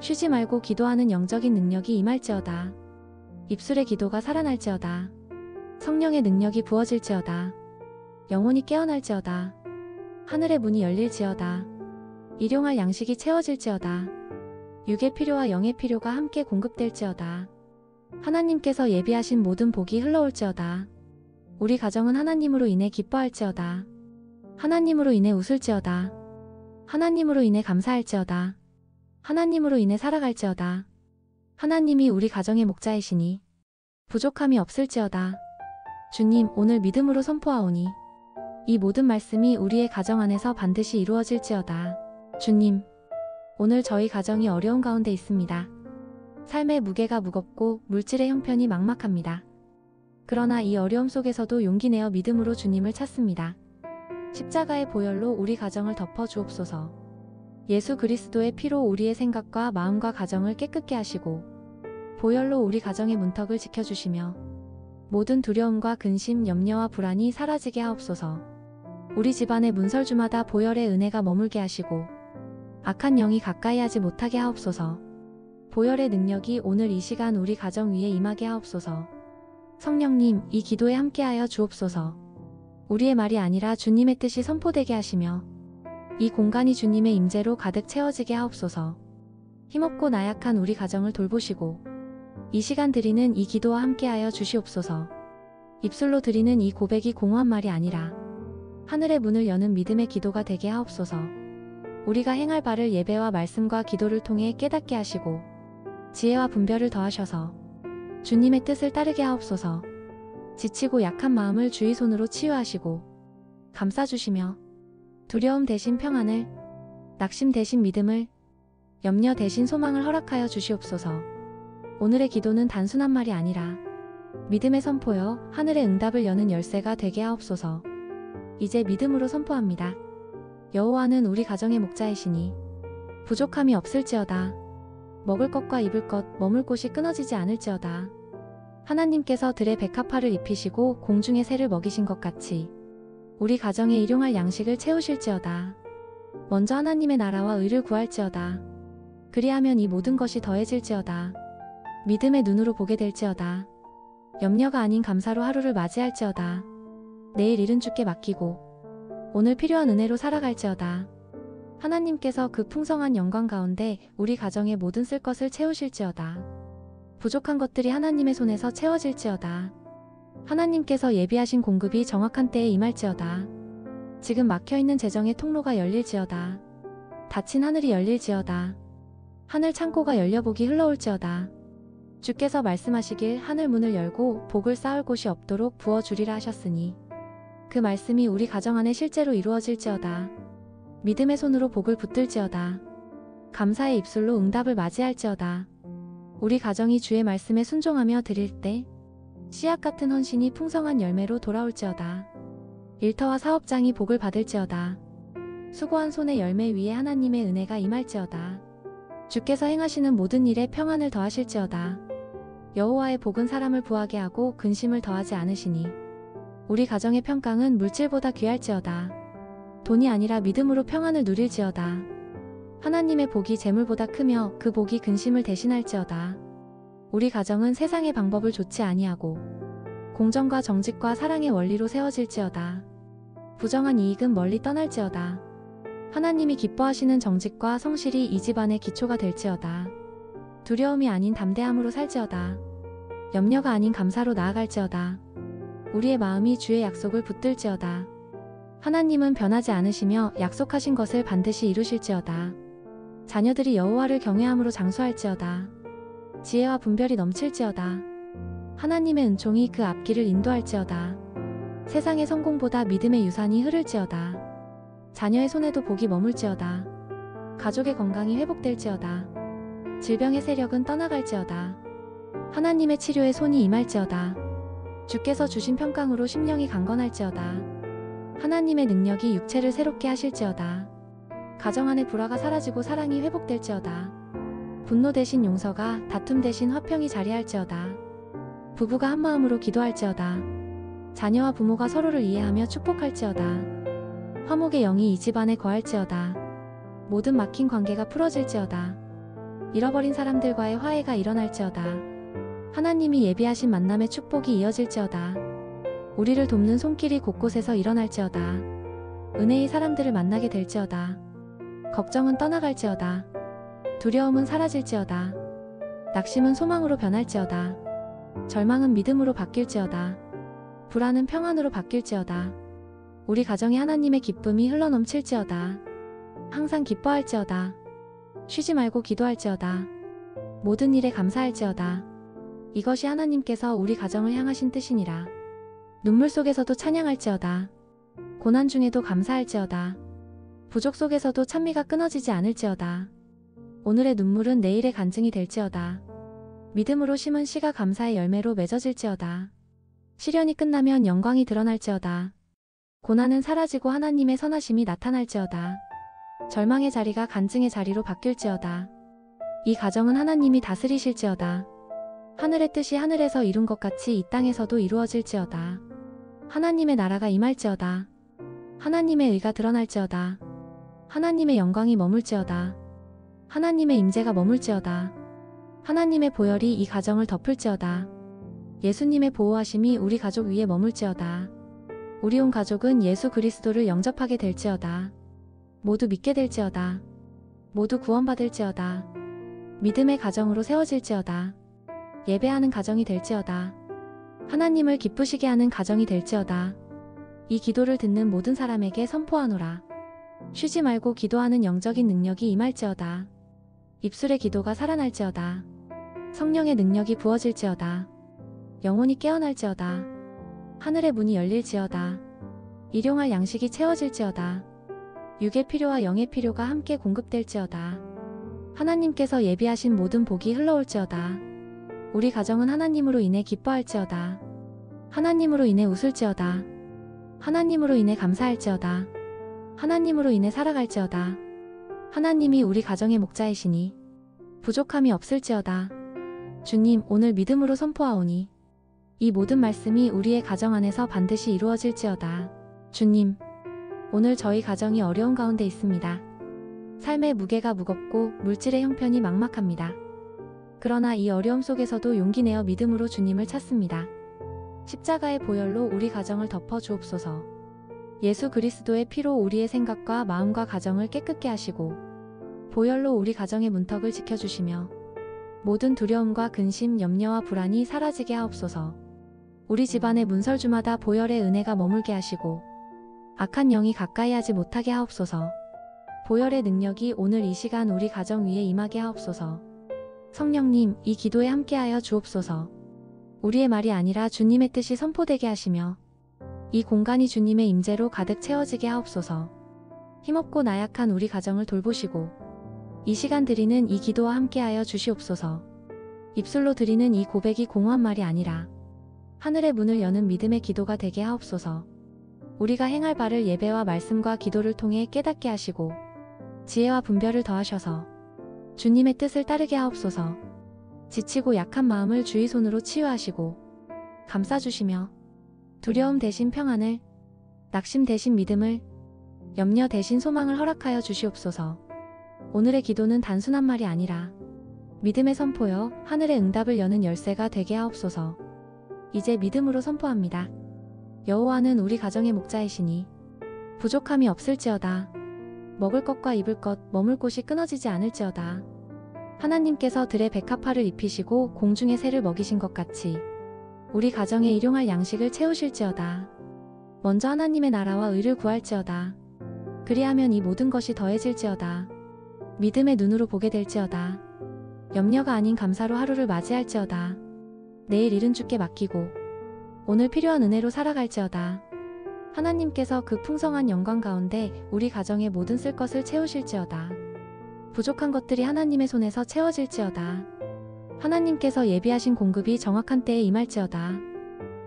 쉬지 말고 기도하는 영적인 능력이 임할지어다. 입술의 기도가 살아날지어다. 성령의 능력이 부어질지어다. 영혼이 깨어날지어다. 하늘의 문이 열릴지어다. 일용할 양식이 채워질지어다. 육의 필요와 영의 필요가 함께 공급될지어다. 하나님께서 예비하신 모든 복이 흘러올지어다. 우리 가정은 하나님으로 인해 기뻐할지어다. 하나님으로 인해 웃을지어다. 하나님으로 인해 감사할지어다. 하나님으로 인해 살아갈지어다. 하나님이 우리 가정의 목자이시니 부족함이 없을지어다. 주님, 오늘 믿음으로 선포하오니 이 모든 말씀이 우리의 가정 안에서 반드시 이루어질지어다. 주님, 오늘 저희 가정이 어려운 가운데 있습니다. 삶의 무게가 무겁고 물질의 형편이 막막합니다. 그러나 이 어려움 속에서도 용기 내어 믿음으로 주님을 찾습니다. 십자가의 보혈로 우리 가정을 덮어 주옵소서. 예수 그리스도의 피로 우리의 생각과 마음과 가정을 깨끗게 하시고 보혈로 우리 가정의 문턱을 지켜주시며 모든 두려움과 근심, 염려와 불안이 사라지게 하옵소서. 우리 집안의 문설주마다 보혈의 은혜가 머물게 하시고 악한 영이 가까이 하지 못하게 하옵소서. 보혈의 능력이 오늘 이 시간 우리 가정 위에 임하게 하옵소서. 성령님, 이 기도에 함께하여 주옵소서. 우리의 말이 아니라 주님의 뜻이 선포되게 하시며 이 공간이 주님의 임재로 가득 채워지게 하옵소서. 힘없고 나약한 우리 가정을 돌보시고 이 시간 드리는 이 기도와 함께하여 주시옵소서. 입술로 드리는 이 고백이 공허한 말이 아니라 하늘의 문을 여는 믿음의 기도가 되게 하옵소서. 우리가 행할 바를 예배와 말씀과 기도를 통해 깨닫게 하시고 지혜와 분별을 더하셔서 주님의 뜻을 따르게 하옵소서. 지치고 약한 마음을 주의 손으로 치유하시고 감싸주시며 두려움 대신 평안을, 낙심 대신 믿음을, 염려 대신 소망을 허락하여 주시옵소서. 오늘의 기도는 단순한 말이 아니라 믿음의 선포여 하늘의 응답을 여는 열쇠가 되게 하옵소서. 이제 믿음으로 선포합니다. 여호와는 우리 가정의 목자이시니 부족함이 없을지어다. 먹을 것과 입을 것, 머물 곳이 끊어지지 않을지어다. 하나님께서 들의 백합화를 입히시고 공중의 새를 먹이신 것 같이 우리 가정에 일용할 양식을 채우실지어다. 먼저 하나님의 나라와 의를 구할지어다. 그리하면 이 모든 것이 더해질지어다. 믿음의 눈으로 보게 될지어다. 염려가 아닌 감사로 하루를 맞이할지어다. 내일 일은 주께 맡기고 오늘 필요한 은혜로 살아갈지어다. 하나님께서 그 풍성한 영광 가운데 우리 가정의 모든 쓸 것을 채우실지어다. 부족한 것들이 하나님의 손에서 채워질지어다. 하나님께서 예비하신 공급이 정확한 때에 임할지어다. 지금 막혀있는 재정의 통로가 열릴지어다. 닫힌 하늘이 열릴지어다. 하늘 창고가 열려 복이 흘러올지어다. 주께서 말씀하시길 하늘 문을 열고 복을 쌓을 곳이 없도록 부어주리라 하셨으니 그 말씀이 우리 가정 안에 실제로 이루어질지어다. 믿음의 손으로 복을 붙들지어다. 감사의 입술로 응답을 맞이할지어다. 우리 가정이 주의 말씀에 순종하며 드릴 때 씨앗 같은 헌신이 풍성한 열매로 돌아올지어다. 일터와 사업장이 복을 받을지어다. 수고한 손의 열매 위에 하나님의 은혜가 임할지어다. 주께서 행하시는 모든 일에 평안을 더하실지어다. 여호와의 복은 사람을 부하게 하고 근심을 더하지 않으시니 우리 가정의 평강은 물질보다 귀할지어다. 돈이 아니라 믿음으로 평안을 누릴지어다. 하나님의 복이 재물보다 크며 그 복이 근심을 대신할지어다. 우리 가정은 세상의 방법을 좋지 아니하고 공정과 정직과 사랑의 원리로 세워질지어다. 부정한 이익은 멀리 떠날지어다. 하나님이 기뻐하시는 정직과 성실이 이 집안의 기초가 될지어다. 두려움이 아닌 담대함으로 살지어다. 염려가 아닌 감사로 나아갈지어다. 우리의 마음이 주의 약속을 붙들지어다. 하나님은 변하지 않으시며 약속하신 것을 반드시 이루실지어다. 자녀들이 여호와를 경외함으로 장수할지어다. 지혜와 분별이 넘칠지어다. 하나님의 은총이 그 앞길을 인도할지어다. 세상의 성공보다 믿음의 유산이 흐를지어다. 자녀의 손에도 복이 머물지어다. 가족의 건강이 회복될지어다. 질병의 세력은 떠나갈지어다. 하나님의 치료에 손이 임할지어다. 주께서 주신 평강으로 심령이 강건할지어다. 하나님의 능력이 육체를 새롭게 하실지어다. 가정 안의 불화가 사라지고 사랑이 회복될지어다. 분노 대신 용서가, 다툼 대신 화평이 자리할지어다. 부부가 한마음으로 기도할지어다. 자녀와 부모가 서로를 이해하며 축복할지어다. 화목의 영이 이 집안에 거할지어다. 모든 막힌 관계가 풀어질지어다. 잃어버린 사람들과의 화해가 일어날지어다. 하나님이 예비하신 만남의 축복이 이어질지어다. 우리를 돕는 손길이 곳곳에서 일어날지어다. 은혜의 사람들을 만나게 될지어다. 걱정은 떠나갈지어다. 두려움은 사라질지어다. 낙심은 소망으로 변할지어다. 절망은 믿음으로 바뀔지어다. 불안은 평안으로 바뀔지어다. 우리 가정에 하나님의 기쁨이 흘러넘칠지어다. 항상 기뻐할지어다. 쉬지 말고 기도할지어다. 모든 일에 감사할지어다. 이것이 하나님께서 우리 가정을 향하신 뜻이니라. 눈물 속에서도 찬양할지어다. 고난 중에도 감사할지어다. 부족 속에서도 찬미가 끊어지지 않을지어다. 오늘의 눈물은 내일의 간증이 될지어다. 믿음으로 심은 씨가 감사의 열매로 맺어질지어다. 시련이 끝나면 영광이 드러날지어다. 고난은 사라지고 하나님의 선하심이 나타날지어다. 절망의 자리가 간증의 자리로 바뀔지어다. 이 가정은 하나님이 다스리실지어다. 하늘의 뜻이 하늘에서 이룬 것 같이 이 땅에서도 이루어질지어다. 하나님의 나라가 임할지어다. 하나님의 의가 드러날지어다. 하나님의 영광이 머물지어다. 하나님의 임재가 머물지어다. 하나님의 보혈이 이 가정을 덮을지어다. 예수님의 보호하심이 우리 가족 위에 머물지어다. 우리 온 가족은 예수 그리스도를 영접하게 될지어다. 모두 믿게 될지어다. 모두 구원받을지어다. 믿음의 가정으로 세워질지어다. 예배하는 가정이 될지어다. 하나님을 기쁘시게 하는 가정이 될지어다. 이 기도를 듣는 모든 사람에게 선포하노라. 쉬지 말고 기도하는 영적인 능력이 임할지어다. 입술의 기도가 살아날지어다. 성령의 능력이 부어질지어다. 영혼이 깨어날지어다. 하늘의 문이 열릴지어다. 일용할 양식이 채워질지어다. 육의 필요와 영의 필요가 함께 공급될지어다. 하나님께서 예비하신 모든 복이 흘러올지어다. 우리 가정은 하나님으로 인해 기뻐할지어다. 하나님으로 인해 웃을지어다. 하나님으로 인해 감사할지어다. 하나님으로 인해 살아갈지어다. 하나님이 우리 가정의 목자이시니 부족함이 없을지어다. 주님, 오늘 믿음으로 선포하오니 이 모든 말씀이 우리의 가정 안에서 반드시 이루어질지어다. 주님, 오늘 저희 가정이 어려운 가운데 있습니다. 삶의 무게가 무겁고 물질의 형편이 막막합니다. 그러나 이 어려움 속에서도 용기 내어 믿음으로 주님을 찾습니다. 십자가의 보혈로 우리 가정을 덮어 주옵소서. 예수 그리스도의 피로 우리의 생각과 마음과 가정을 깨끗게 하시고 보혈로 우리 가정의 문턱을 지켜주시며 모든 두려움과 근심, 염려와 불안이 사라지게 하옵소서. 우리 집안의 문설주마다 보혈의 은혜가 머물게 하시고 악한 영이 가까이 하지 못하게 하옵소서. 보혈의 능력이 오늘 이 시간 우리 가정 위에 임하게 하옵소서. 성령님, 이 기도에 함께하여 주옵소서. 우리의 말이 아니라 주님의 뜻이 선포되게 하시며 이 공간이 주님의 임재로 가득 채워지게 하옵소서. 힘없고 나약한 우리 가정을 돌보시고 이 시간 드리는 이 기도와 함께하여 주시옵소서. 입술로 드리는 이 고백이 공허한 말이 아니라 하늘의 문을 여는 믿음의 기도가 되게 하옵소서. 우리가 행할 바를 예배와 말씀과 기도를 통해 깨닫게 하시고 지혜와 분별을 더하셔서 주님의 뜻을 따르게 하옵소서. 지치고 약한 마음을 주의 손으로 치유하시고 감싸주시며 두려움 대신 평안을, 낙심 대신 믿음을, 염려 대신 소망을 허락하여 주시옵소서. 오늘의 기도는 단순한 말이 아니라 믿음의 선포여 하늘의 응답을 여는 열쇠가 되게 하옵소서. 이제 믿음으로 선포합니다. 여호와는 우리 가정의 목자이시니 부족함이 없을지어다. 먹을 것과 입을 것, 머물 곳이 끊어지지 않을지어다. 하나님께서 들의 백합화를 입히시고 공중의 새를 먹이신 것 같이 우리 가정에 일용할 양식을 채우실지어다. 먼저 하나님의 나라와 의를 구할지어다. 그리하면 이 모든 것이 더해질지어다. 믿음의 눈으로 보게 될지어다. 염려가 아닌 감사로 하루를 맞이할지어다. 내일 일은 주께 맡기고 오늘 필요한 은혜로 살아갈지어다. 하나님께서 그 풍성한 영광 가운데 우리 가정의 모든 쓸 것을 채우실지어다. 부족한 것들이 하나님의 손에서 채워질지어다. 하나님께서 예비하신 공급이 정확한 때에 임할지어다.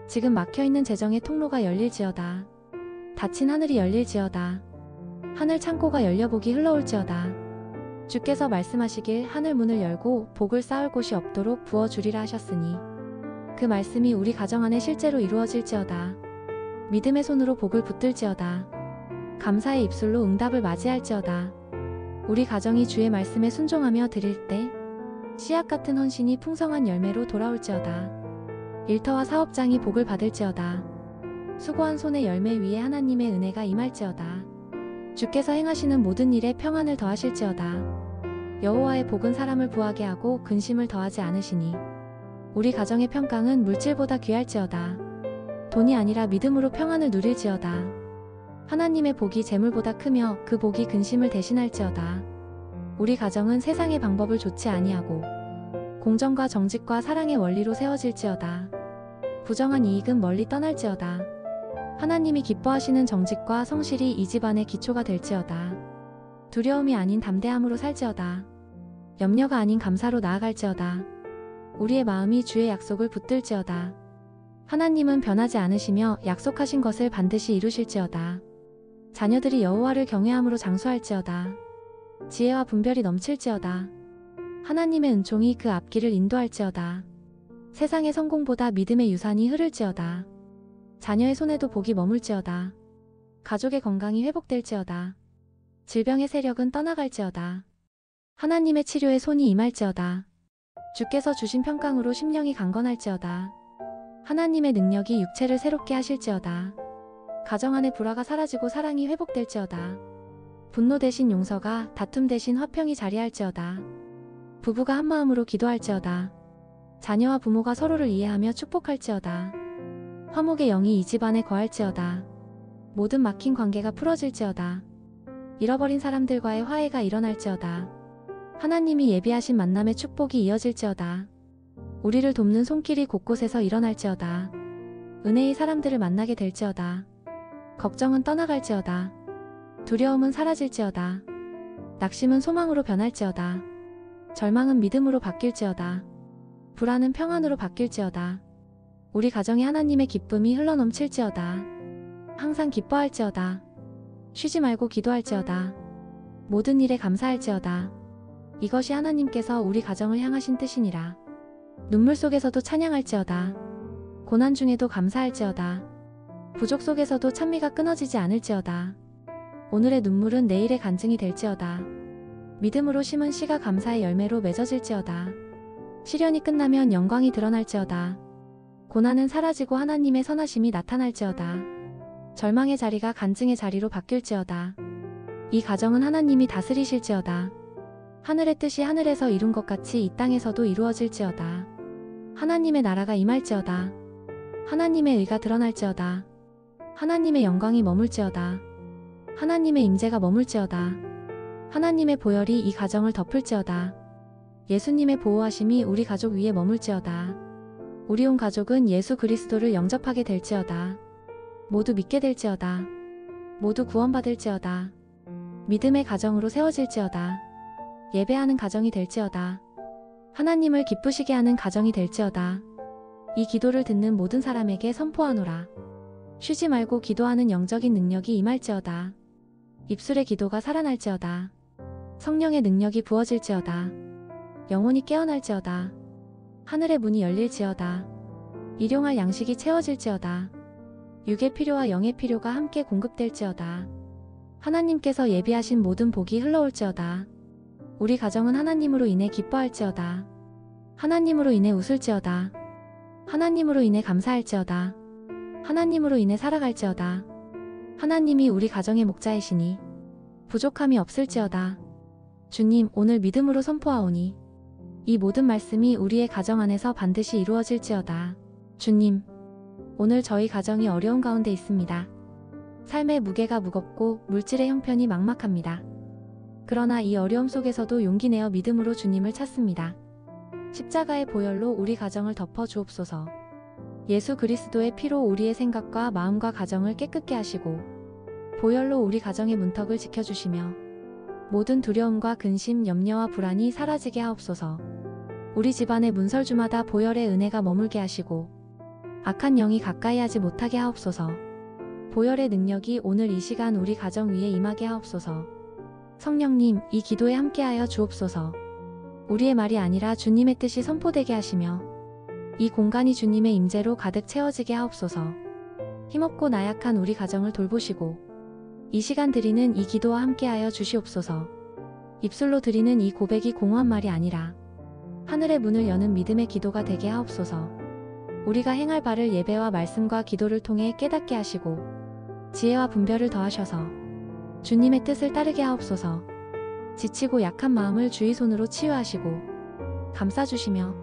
지금 막혀있는 재정의 통로가 열릴지어다. 닫힌 하늘이 열릴지어다. 하늘 창고가 열려복이 흘러올지어다. 주께서 말씀하시길 하늘 문을 열고 복을 쌓을 곳이 없도록 부어주리라 하셨으니 그 말씀이 우리 가정 안에 실제로 이루어질지어다. 믿음의 손으로 복을 붙들지어다. 감사의 입술로 응답을 맞이할지어다. 우리 가정이 주의 말씀에 순종하며 드릴 때 씨앗 같은 헌신이 풍성한 열매로 돌아올지어다. 일터와 사업장이 복을 받을지어다. 수고한 손의 열매 위에 하나님의 은혜가 임할지어다. 주께서 행하시는 모든 일에 평안을 더하실지어다. 여호와의 복은 사람을 부하게 하고 근심을 더하지 않으시니 우리 가정의 평강은 물질보다 귀할지어다. 돈이 아니라 믿음으로 평안을 누릴지어다. 하나님의 복이 재물보다 크며 그 복이 근심을 대신할지어다. 우리 가정은 세상의 방법을 좋지 아니하고 공정과 정직과 사랑의 원리로 세워질지어다. 부정한 이익은 멀리 떠날지어다. 하나님이 기뻐하시는 정직과 성실이 이 집안의 기초가 될지어다. 두려움이 아닌 담대함으로 살지어다. 염려가 아닌 감사로 나아갈지어다. 우리의 마음이 주의 약속을 붙들지어다. 하나님은 변하지 않으시며 약속하신 것을 반드시 이루실지어다. 자녀들이 여호와를 경외함으로 장수할지어다. 지혜와 분별이 넘칠지어다. 하나님의 은총이 그 앞길을 인도할지어다. 세상의 성공보다 믿음의 유산이 흐를지어다. 자녀의 손에도 복이 머물지어다. 가족의 건강이 회복될지어다. 질병의 세력은 떠나갈지어다. 하나님의 치료에 손이 임할지어다. 주께서 주신 평강으로 심령이 강건할지어다. 하나님의 능력이 육체를 새롭게 하실지어다. 가정 안의 불화가 사라지고 사랑이 회복될지어다. 분노 대신 용서가, 다툼 대신 화평이 자리할지어다. 부부가 한마음으로 기도할지어다. 자녀와 부모가 서로를 이해하며 축복할지어다. 화목의 영이 이 집안에 거할지어다. 모든 막힌 관계가 풀어질지어다. 잃어버린 사람들과의 화해가 일어날지어다. 하나님이 예비하신 만남의 축복이 이어질지어다. 우리를 돕는 손길이 곳곳에서 일어날지어다. 은혜의 사람들을 만나게 될지어다. 걱정은 떠나갈지어다. 두려움은 사라질지어다. 낙심은 소망으로 변할지어다. 절망은 믿음으로 바뀔지어다. 불안은 평안으로 바뀔지어다. 우리 가정에 하나님의 기쁨이 흘러넘칠지어다. 항상 기뻐할지어다. 쉬지 말고 기도할지어다. 모든 일에 감사할지어다. 이것이 하나님께서 우리 가정을 향하신 뜻이니라. 눈물 속에서도 찬양할지어다. 고난 중에도 감사할지어다. 부족 속에서도 찬미가 끊어지지 않을지어다. 오늘의 눈물은 내일의 간증이 될지어다. 믿음으로 심은 씨가 감사의 열매로 맺어질지어다. 시련이 끝나면 영광이 드러날지어다. 고난은 사라지고 하나님의 선하심이 나타날지어다. 절망의 자리가 간증의 자리로 바뀔지어다. 이 가정은 하나님이 다스리실지어다. 하늘의 뜻이 하늘에서 이룬 것 같이 이 땅에서도 이루어질지어다. 하나님의 나라가 임할지어다. 하나님의 의가 드러날지어다. 하나님의 영광이 머물지어다. 하나님의 임재가 머물지어다. 하나님의 보혈이 이 가정을 덮을지어다. 예수님의 보호하심이 우리 가족 위에 머물지어다. 우리 온 가족은 예수 그리스도를 영접하게 될지어다. 모두 믿게 될지어다. 모두 구원받을지어다. 믿음의 가정으로 세워질지어다. 예배하는 가정이 될지어다. 하나님을 기쁘시게 하는 가정이 될지어다. 이 기도를 듣는 모든 사람에게 선포하노라. 쉬지 말고 기도하는 영적인 능력이 임할지어다. 입술의 기도가 살아날지어다. 성령의 능력이 부어질지어다. 영혼이 깨어날지어다. 하늘의 문이 열릴지어다. 일용할 양식이 채워질지어다. 육의 필요와 영의 필요가 함께 공급될지어다. 하나님께서 예비하신 모든 복이 흘러올지어다. 우리 가정은 하나님으로 인해 기뻐할지어다. 하나님으로 인해 웃을지어다. 하나님으로 인해 감사할지어다. 하나님으로 인해 살아갈지어다. 하나님이 우리 가정의 목자이시니 부족함이 없을지어다. 주님, 오늘 믿음으로 선포하오니 이 모든 말씀이 우리의 가정 안에서 반드시 이루어질지어다. 주님, 오늘 저희 가정이 어려운 가운데 있습니다. 삶의 무게가 무겁고 물질의 형편이 막막합니다. 그러나 이 어려움 속에서도 용기 내어 믿음으로 주님을 찾습니다. 십자가의 보혈로 우리 가정을 덮어 주옵소서. 예수 그리스도의 피로 우리의 생각과 마음과 가정을 깨끗게 하시고 보혈로 우리 가정의 문턱을 지켜주시며 모든 두려움과 근심, 염려와 불안이 사라지게 하옵소서. 우리 집안의 문설주마다 보혈의 은혜가 머물게 하시고 악한 영이 가까이 하지 못하게 하옵소서. 보혈의 능력이 오늘 이 시간 우리 가정 위에 임하게 하옵소서. 성령님, 이 기도에 함께하여 주옵소서. 우리의 말이 아니라 주님의 뜻이 선포되게 하시며 이 공간이 주님의 임재로 가득 채워지게 하옵소서. 힘없고 나약한 우리 가정을 돌보시고 이 시간 드리는 이 기도와 함께하여 주시옵소서. 입술로 드리는 이 고백이 공허한 말이 아니라 하늘의 문을 여는 믿음의 기도가 되게 하옵소서. 우리가 행할 바를 예배와 말씀과 기도를 통해 깨닫게 하시고 지혜와 분별을 더하셔서 주님의 뜻을 따르게 하옵소서. 지치고 약한 마음을 주의 손으로 치유하시고 감싸주시며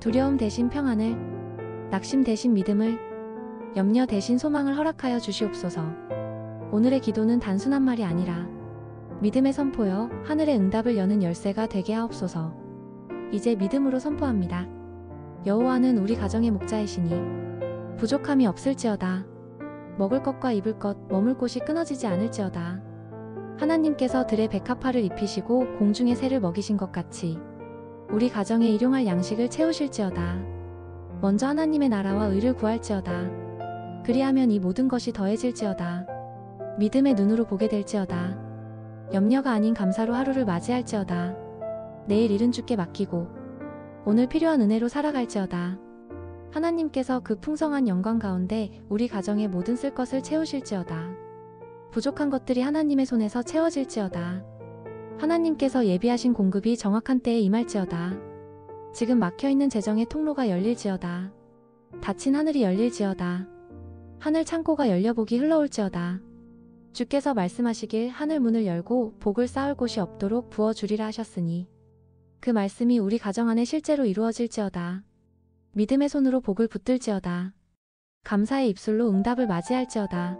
두려움 대신 평안을, 낙심 대신 믿음을, 염려 대신 소망을 허락하여 주시옵소서. 오늘의 기도는 단순한 말이 아니라 믿음의 선포여 하늘의 응답을 여는 열쇠가 되게 하옵소서. 이제 믿음으로 선포합니다. 여호와는 우리 가정의 목자이시니 부족함이 없을지어다. 먹을 것과 입을 것, 머물 곳이 끊어지지 않을지어다. 하나님께서 들의 백합화를 입히시고 공중의 새를 먹이신 것 같이 우리 가정에 일용할 양식을 채우실지어다. 먼저 하나님의 나라와 의를 구할지어다. 그리하면 이 모든 것이 더해질지어다. 믿음의 눈으로 보게 될지어다. 염려가 아닌 감사로 하루를 맞이할지어다. 내일 일은 주께 맡기고 오늘 필요한 은혜로 살아갈지어다. 하나님께서 그 풍성한 영광 가운데 우리 가정의 모든 쓸 것을 채우실지어다. 부족한 것들이 하나님의 손에서 채워질지어다. 하나님께서 예비하신 공급이 정확한 때에 임할지어다. 지금 막혀있는 재정의 통로가 열릴지어다. 닫힌 하늘이 열릴지어다. 하늘 창고가 열려복이 흘러올지어다. 주께서 말씀하시길 하늘 문을 열고 복을 쌓을 곳이 없도록 부어주리라 하셨으니 그 말씀이 우리 가정 안에 실제로 이루어질지어다. 믿음의 손으로 복을 붙들지어다. 감사의 입술로 응답을 맞이할지어다.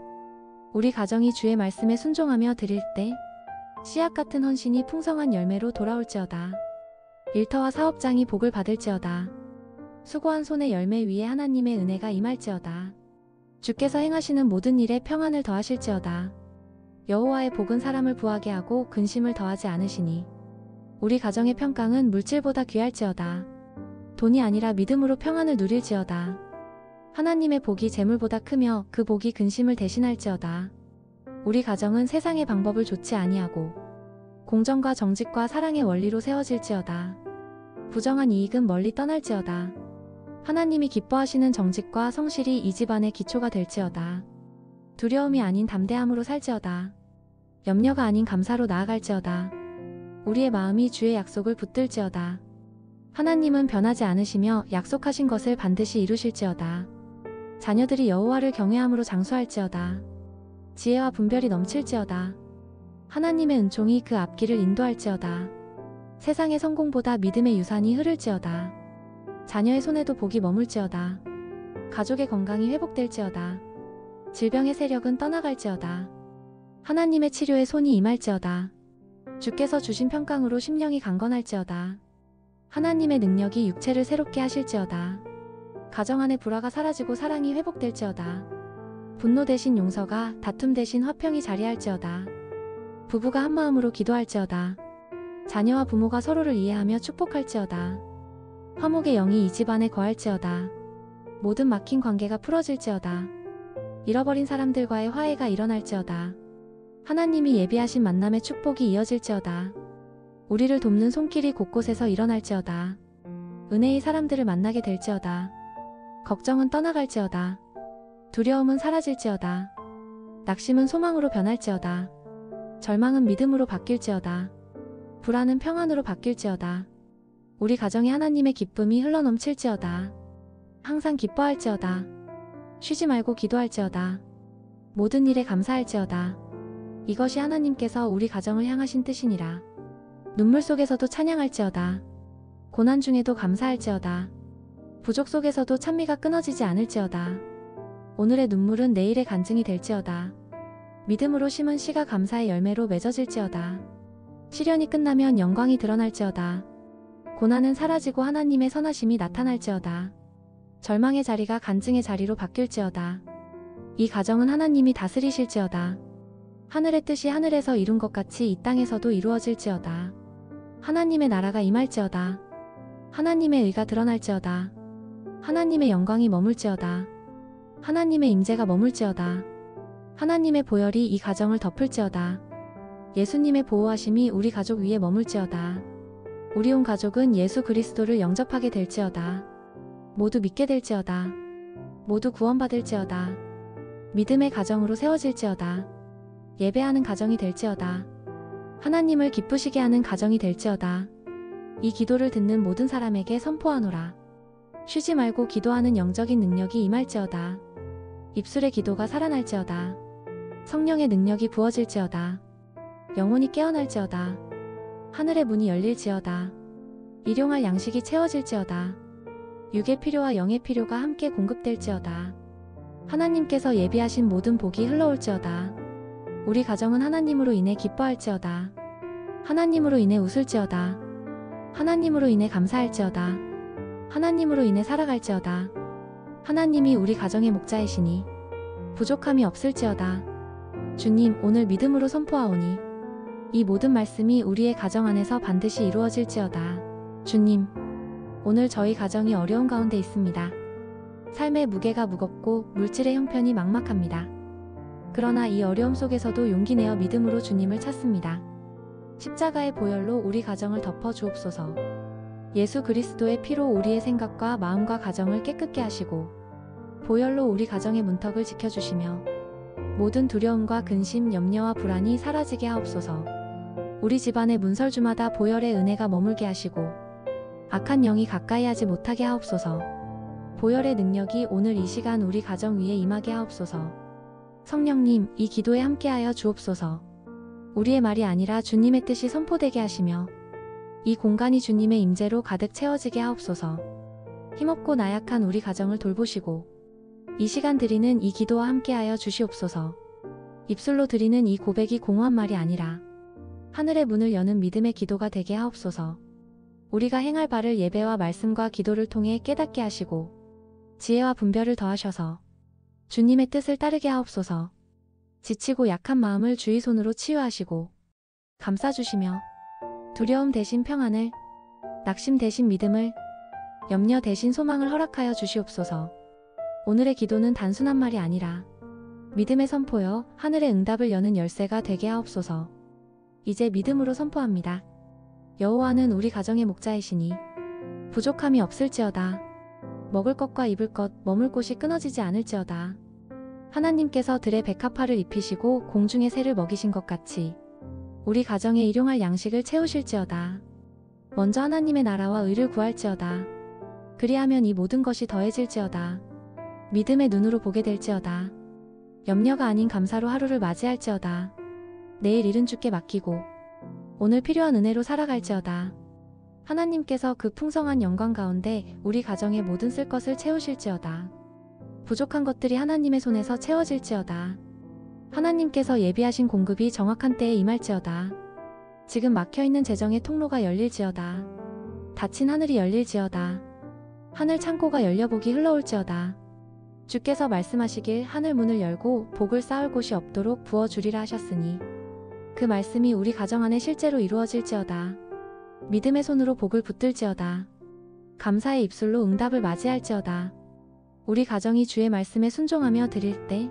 우리 가정이 주의 말씀에 순종하며 드릴 때 씨앗 같은 헌신이 풍성한 열매로 돌아올지어다. 일터와 사업장이 복을 받을지어다. 수고한 손의 열매 위에 하나님의 은혜가 임할지어다. 주께서 행하시는 모든 일에 평안을 더하실지어다. 여호와의 복은 사람을 부하게 하고 근심을 더하지 않으시니 우리 가정의 평강은 물질보다 귀할지어다. 돈이 아니라 믿음으로 평안을 누릴지어다. 하나님의 복이 재물보다 크며 그 복이 근심을 대신할지어다. 우리 가정은 세상의 방법을 좋지 아니하고 공정과 정직과 사랑의 원리로 세워질지어다. 부정한 이익은 멀리 떠날지어다. 하나님이 기뻐하시는 정직과 성실이 이 집안의 기초가 될지어다. 두려움이 아닌 담대함으로 살지어다. 염려가 아닌 감사로 나아갈지어다. 우리의 마음이 주의 약속을 붙들지어다. 하나님은 변하지 않으시며 약속하신 것을 반드시 이루실지어다. 자녀들이 여호와를 경외함으로 장수할지어다. 지혜와 분별이 넘칠지어다. 하나님의 은총이 그 앞길을 인도할지어다. 세상의 성공보다 믿음의 유산이 흐를지어다. 자녀의 손에도 복이 머물지어다. 가족의 건강이 회복될지어다. 질병의 세력은 떠나갈지어다. 하나님의 치료에 손이 임할지어다. 주께서 주신 평강으로 심령이 강건할지어다. 하나님의 능력이 육체를 새롭게 하실지어다. 가정 안의 불화가 사라지고 사랑이 회복될지어다. 분노 대신 용서가, 다툼 대신 화평이 자리할지어다. 부부가 한마음으로 기도할지어다. 자녀와 부모가 서로를 이해하며 축복할지어다. 화목의 영이 이 집안에 거할지어다. 모든 막힌 관계가 풀어질지어다. 잃어버린 사람들과의 화해가 일어날지어다. 하나님이 예비하신 만남의 축복이 이어질지어다. 우리를 돕는 손길이 곳곳에서 일어날지어다. 은혜의 사람들을 만나게 될지어다. 걱정은 떠나갈지어다. 두려움은 사라질지어다. 낙심은 소망으로 변할지어다. 절망은 믿음으로 바뀔지어다. 불안은 평안으로 바뀔지어다. 우리 가정에 하나님의 기쁨이 흘러넘칠지어다. 항상 기뻐할지어다. 쉬지 말고 기도할지어다. 모든 일에 감사할지어다. 이것이 하나님께서 우리 가정을 향하신 뜻이니라. 눈물 속에서도 찬양할지어다. 고난 중에도 감사할지어다. 부족 속에서도 찬미가 끊어지지 않을지어다. 오늘의 눈물은 내일의 간증이 될지어다. 믿음으로 심은 씨가 감사의 열매로 맺어질지어다. 시련이 끝나면 영광이 드러날지어다. 고난은 사라지고 하나님의 선하심이 나타날지어다. 절망의 자리가 간증의 자리로 바뀔지어다. 이 가정은 하나님이 다스리실지어다. 하늘의 뜻이 하늘에서 이룬 것 같이 이 땅에서도 이루어질지어다. 하나님의 나라가 임할지어다. 하나님의 의가 드러날지어다. 하나님의 영광이 머물지어다. 하나님의 임재가 머물지어다. 하나님의 보혈이 이 가정을 덮을지어다. 예수님의 보호하심이 우리 가족 위에 머물지어다. 우리 온 가족은 예수 그리스도를 영접하게 될지어다. 모두 믿게 될지어다. 모두 구원받을지어다. 믿음의 가정으로 세워질지어다. 예배하는 가정이 될지어다. 하나님을 기쁘시게 하는 가정이 될지어다. 이 기도를 듣는 모든 사람에게 선포하노라. 쉬지 말고 기도하는 영적인 능력이 임할지어다. 입술의 기도가 살아날지어다. 성령의 능력이 부어질지어다. 영혼이 깨어날지어다. 하늘의 문이 열릴지어다. 일용할 양식이 채워질지어다. 육의 필요와 영의 필요가 함께 공급될지어다. 하나님께서 예비하신 모든 복이 흘러올지어다. 우리 가정은 하나님으로 인해 기뻐할지어다. 하나님으로 인해 웃을지어다. 하나님으로 인해 감사할지어다. 하나님으로 인해 살아갈지어다. 하나님이 우리 가정의 목자이시니 부족함이 없을지어다. 주님, 오늘 믿음으로 선포하오니 이 모든 말씀이 우리의 가정 안에서 반드시 이루어질지어다. 주님, 오늘 저희 가정이 어려운 가운데 있습니다. 삶의 무게가 무겁고 물질의 형편이 막막합니다. 그러나 이 어려움 속에서도 용기 내어 믿음으로 주님을 찾습니다. 십자가의 보혈로 우리 가정을 덮어 주옵소서. 예수 그리스도의 피로 우리의 생각과 마음과 가정을 깨끗게 하시고 보혈로 우리 가정의 문턱을 지켜주시며 모든 두려움과 근심, 염려와 불안이 사라지게 하옵소서. 우리 집안의 문설주마다 보혈의 은혜가 머물게 하시고 악한 영이 가까이 하지 못하게 하옵소서. 보혈의 능력이 오늘 이 시간 우리 가정 위에 임하게 하옵소서. 성령님, 이 기도에 함께하여 주옵소서. 우리의 말이 아니라 주님의 뜻이 선포되게 하시며 이 공간이 주님의 임재로 가득 채워지게 하옵소서. 힘없고 나약한 우리 가정을 돌보시고 이 시간 드리는 이 기도와 함께하여 주시옵소서. 입술로 드리는 이 고백이 공허한 말이 아니라 하늘의 문을 여는 믿음의 기도가 되게 하옵소서. 우리가 행할 바를 예배와 말씀과 기도를 통해 깨닫게 하시고 지혜와 분별을 더하셔서 주님의 뜻을 따르게 하옵소서. 지치고 약한 마음을 주의 손으로 치유하시고 감싸주시며 두려움 대신 평안을, 낙심 대신 믿음을, 염려 대신 소망을 허락하여 주시옵소서. 오늘의 기도는 단순한 말이 아니라 믿음의 선포여 하늘의 응답을 여는 열쇠가 되게 하옵소서. 이제 믿음으로 선포합니다. 여호와는 우리 가정의 목자이시니 부족함이 없을지어다. 먹을 것과 입을 것, 머물 곳이 끊어지지 않을지어다. 하나님께서 들의 백합화를 입히시고 공중의 새를 먹이신 것 같이 우리 가정에 일용할 양식을 채우실지어다. 먼저 하나님의 나라와 의를 구할지어다. 그리하면 이 모든 것이 더해질지어다. 믿음의 눈으로 보게 될지어다. 염려가 아닌 감사로 하루를 맞이할지어다. 내일 일은 주께 맡기고 오늘 필요한 은혜로 살아갈지어다. 하나님께서 그 풍성한 영광 가운데 우리 가정의 모든 쓸 것을 채우실지어다. 부족한 것들이 하나님의 손에서 채워질지어다. 하나님께서 예비하신 공급이 정확한 때에 임할지어다. 지금 막혀있는 재정의 통로가 열릴지어다. 닫힌 하늘이 열릴지어다. 하늘 창고가 열려 복이 흘러올지어다. 주께서 말씀하시길 하늘 문을 열고 복을 쌓을 곳이 없도록 부어주리라 하셨으니 그 말씀이 우리 가정 안에 실제로 이루어질지어다. 믿음의 손으로 복을 붙들지어다. 감사의 입술로 응답을 맞이할지어다. 우리 가정이 주의 말씀에 순종하며 드릴 때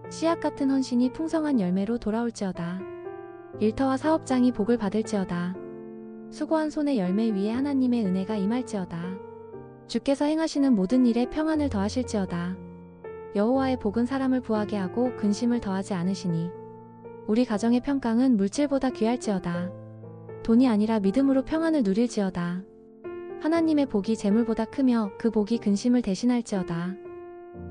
씨앗 같은 헌신이 풍성한 열매로 돌아올지어다. 일터와 사업장이 복을 받을지어다. 수고한 손의 열매 위에 하나님의 은혜가 임할지어다. 주께서 행하시는 모든 일에 평안을 더하실지어다. 여호와의 복은 사람을 부하게 하고 근심을 더하지 않으시니 우리 가정의 평강은 물질보다 귀할지어다. 돈이 아니라 믿음으로 평안을 누릴지어다. 하나님의 복이 재물보다 크며 그 복이 근심을 대신할지어다.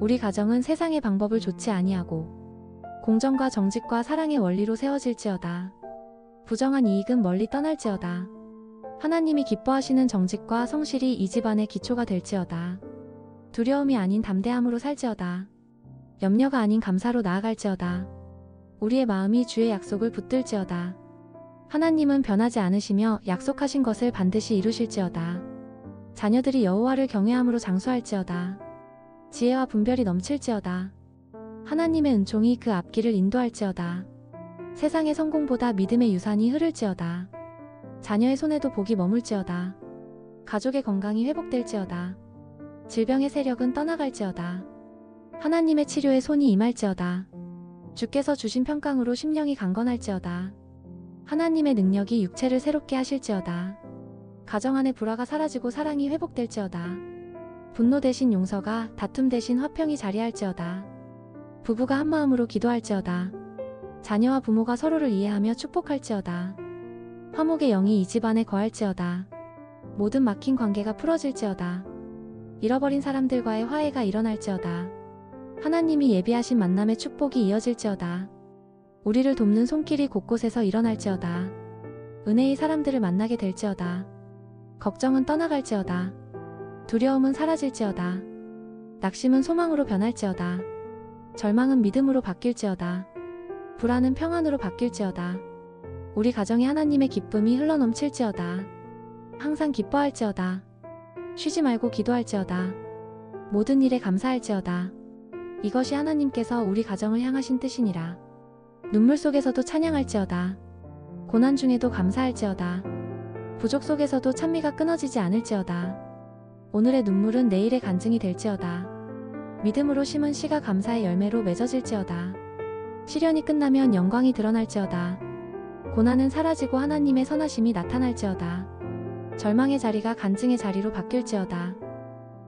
우리 가정은 세상의 방법을 좋지 아니하고 공정과 정직과 사랑의 원리로 세워질지어다. 부정한 이익은 멀리 떠날지어다. 하나님이 기뻐하시는 정직과 성실이 이 집안의 기초가 될지어다. 두려움이 아닌 담대함으로 살지어다. 염려가 아닌 감사로 나아갈지어다. 우리의 마음이 주의 약속을 붙들지어다. 하나님은 변하지 않으시며 약속하신 것을 반드시 이루실지어다. 자녀들이 여호와를 경외함으로 장수할지어다. 지혜와 분별이 넘칠지어다. 하나님의 은총이 그 앞길을 인도할지어다. 세상의 성공보다 믿음의 유산이 흐를지어다. 자녀의 손에도 복이 머물지어다. 가족의 건강이 회복될지어다. 질병의 세력은 떠나갈지어다. 하나님의 치료에 손이 임할지어다. 주께서 주신 평강으로 심령이 강건할지어다. 하나님의 능력이 육체를 새롭게 하실지어다. 가정 안의 불화가 사라지고 사랑이 회복될지어다. 분노 대신 용서가, 다툼 대신 화평이 자리할지어다. 부부가 한마음으로 기도할지어다. 자녀와 부모가 서로를 이해하며 축복할지어다. 화목의 영이 이 집안에 거할지어다. 모든 막힌 관계가 풀어질지어다. 잃어버린 사람들과의 화해가 일어날지어다. 하나님이 예비하신 만남의 축복이 이어질지어다. 우리를 돕는 손길이 곳곳에서 일어날지어다. 은혜의 사람들을 만나게 될지어다. 걱정은 떠나갈지어다. 두려움은 사라질지어다. 낙심은 소망으로 변할지어다. 절망은 믿음으로 바뀔지어다. 불안은 평안으로 바뀔지어다. 우리 가정에 하나님의 기쁨이 흘러넘칠지어다. 항상 기뻐할지어다. 쉬지 말고 기도할지어다. 모든 일에 감사할지어다. 이것이 하나님께서 우리 가정을 향하신 뜻이니라. 눈물 속에서도 찬양할지어다. 고난 중에도 감사할지어다. 부족 속에서도 찬미가 끊어지지 않을지어다. 오늘의 눈물은 내일의 간증이 될지어다. 믿음으로 심은 씨가 감사의 열매로 맺어질지어다. 시련이 끝나면 영광이 드러날지어다. 고난은 사라지고 하나님의 선하심이 나타날지어다. 절망의 자리가 간증의 자리로 바뀔지어다.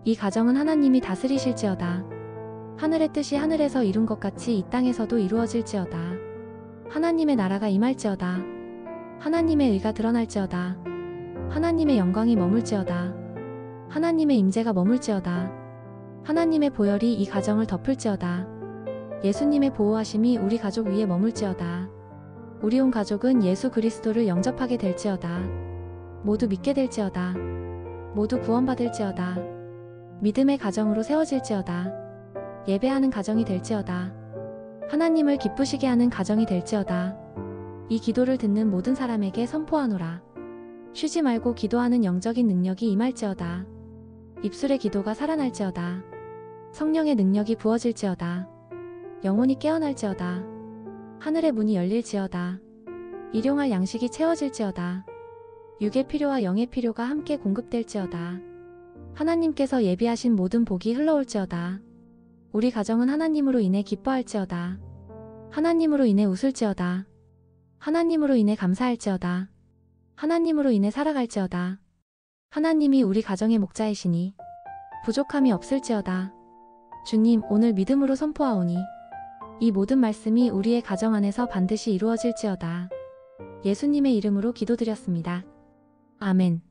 이 가정은 하나님이 다스리실지어다. 하늘의 뜻이 하늘에서 이룬 것 같이 이 땅에서도 이루어질지어다. 하나님의 나라가 임할지어다. 하나님의 의가 드러날지어다. 하나님의 영광이 머물지어다. 하나님의 임재가 머물지어다. 하나님의 보혈이 이 가정을 덮을지어다. 예수님의 보호하심이 우리 가족 위에 머물지어다. 우리 온 가족은 예수 그리스도를 영접하게 될지어다. 모두 믿게 될지어다. 모두 구원받을지어다. 믿음의 가정으로 세워질지어다. 예배하는 가정이 될지어다. 하나님을 기쁘시게 하는 가정이 될지어다. 이 기도를 듣는 모든 사람에게 선포하노라. 쉬지 말고 기도하는 영적인 능력이 임할지어다. 입술의 기도가 살아날지어다. 성령의 능력이 부어질지어다. 영혼이 깨어날지어다. 하늘의 문이 열릴지어다. 일용할 양식이 채워질지어다. 육의 필요와 영의 필요가 함께 공급될지어다. 하나님께서 예비하신 모든 복이 흘러올지어다. 우리 가정은 하나님으로 인해 기뻐할지어다. 하나님으로 인해 웃을지어다. 하나님으로 인해 감사할지어다. 하나님으로 인해 살아갈지어다. 하나님이 우리 가정의 목자이시니 부족함이 없을지어다. 주님, 오늘 믿음으로 선포하오니 이 모든 말씀이 우리의 가정 안에서 반드시 이루어질지어다. 예수님의 이름으로 기도드렸습니다. 아멘.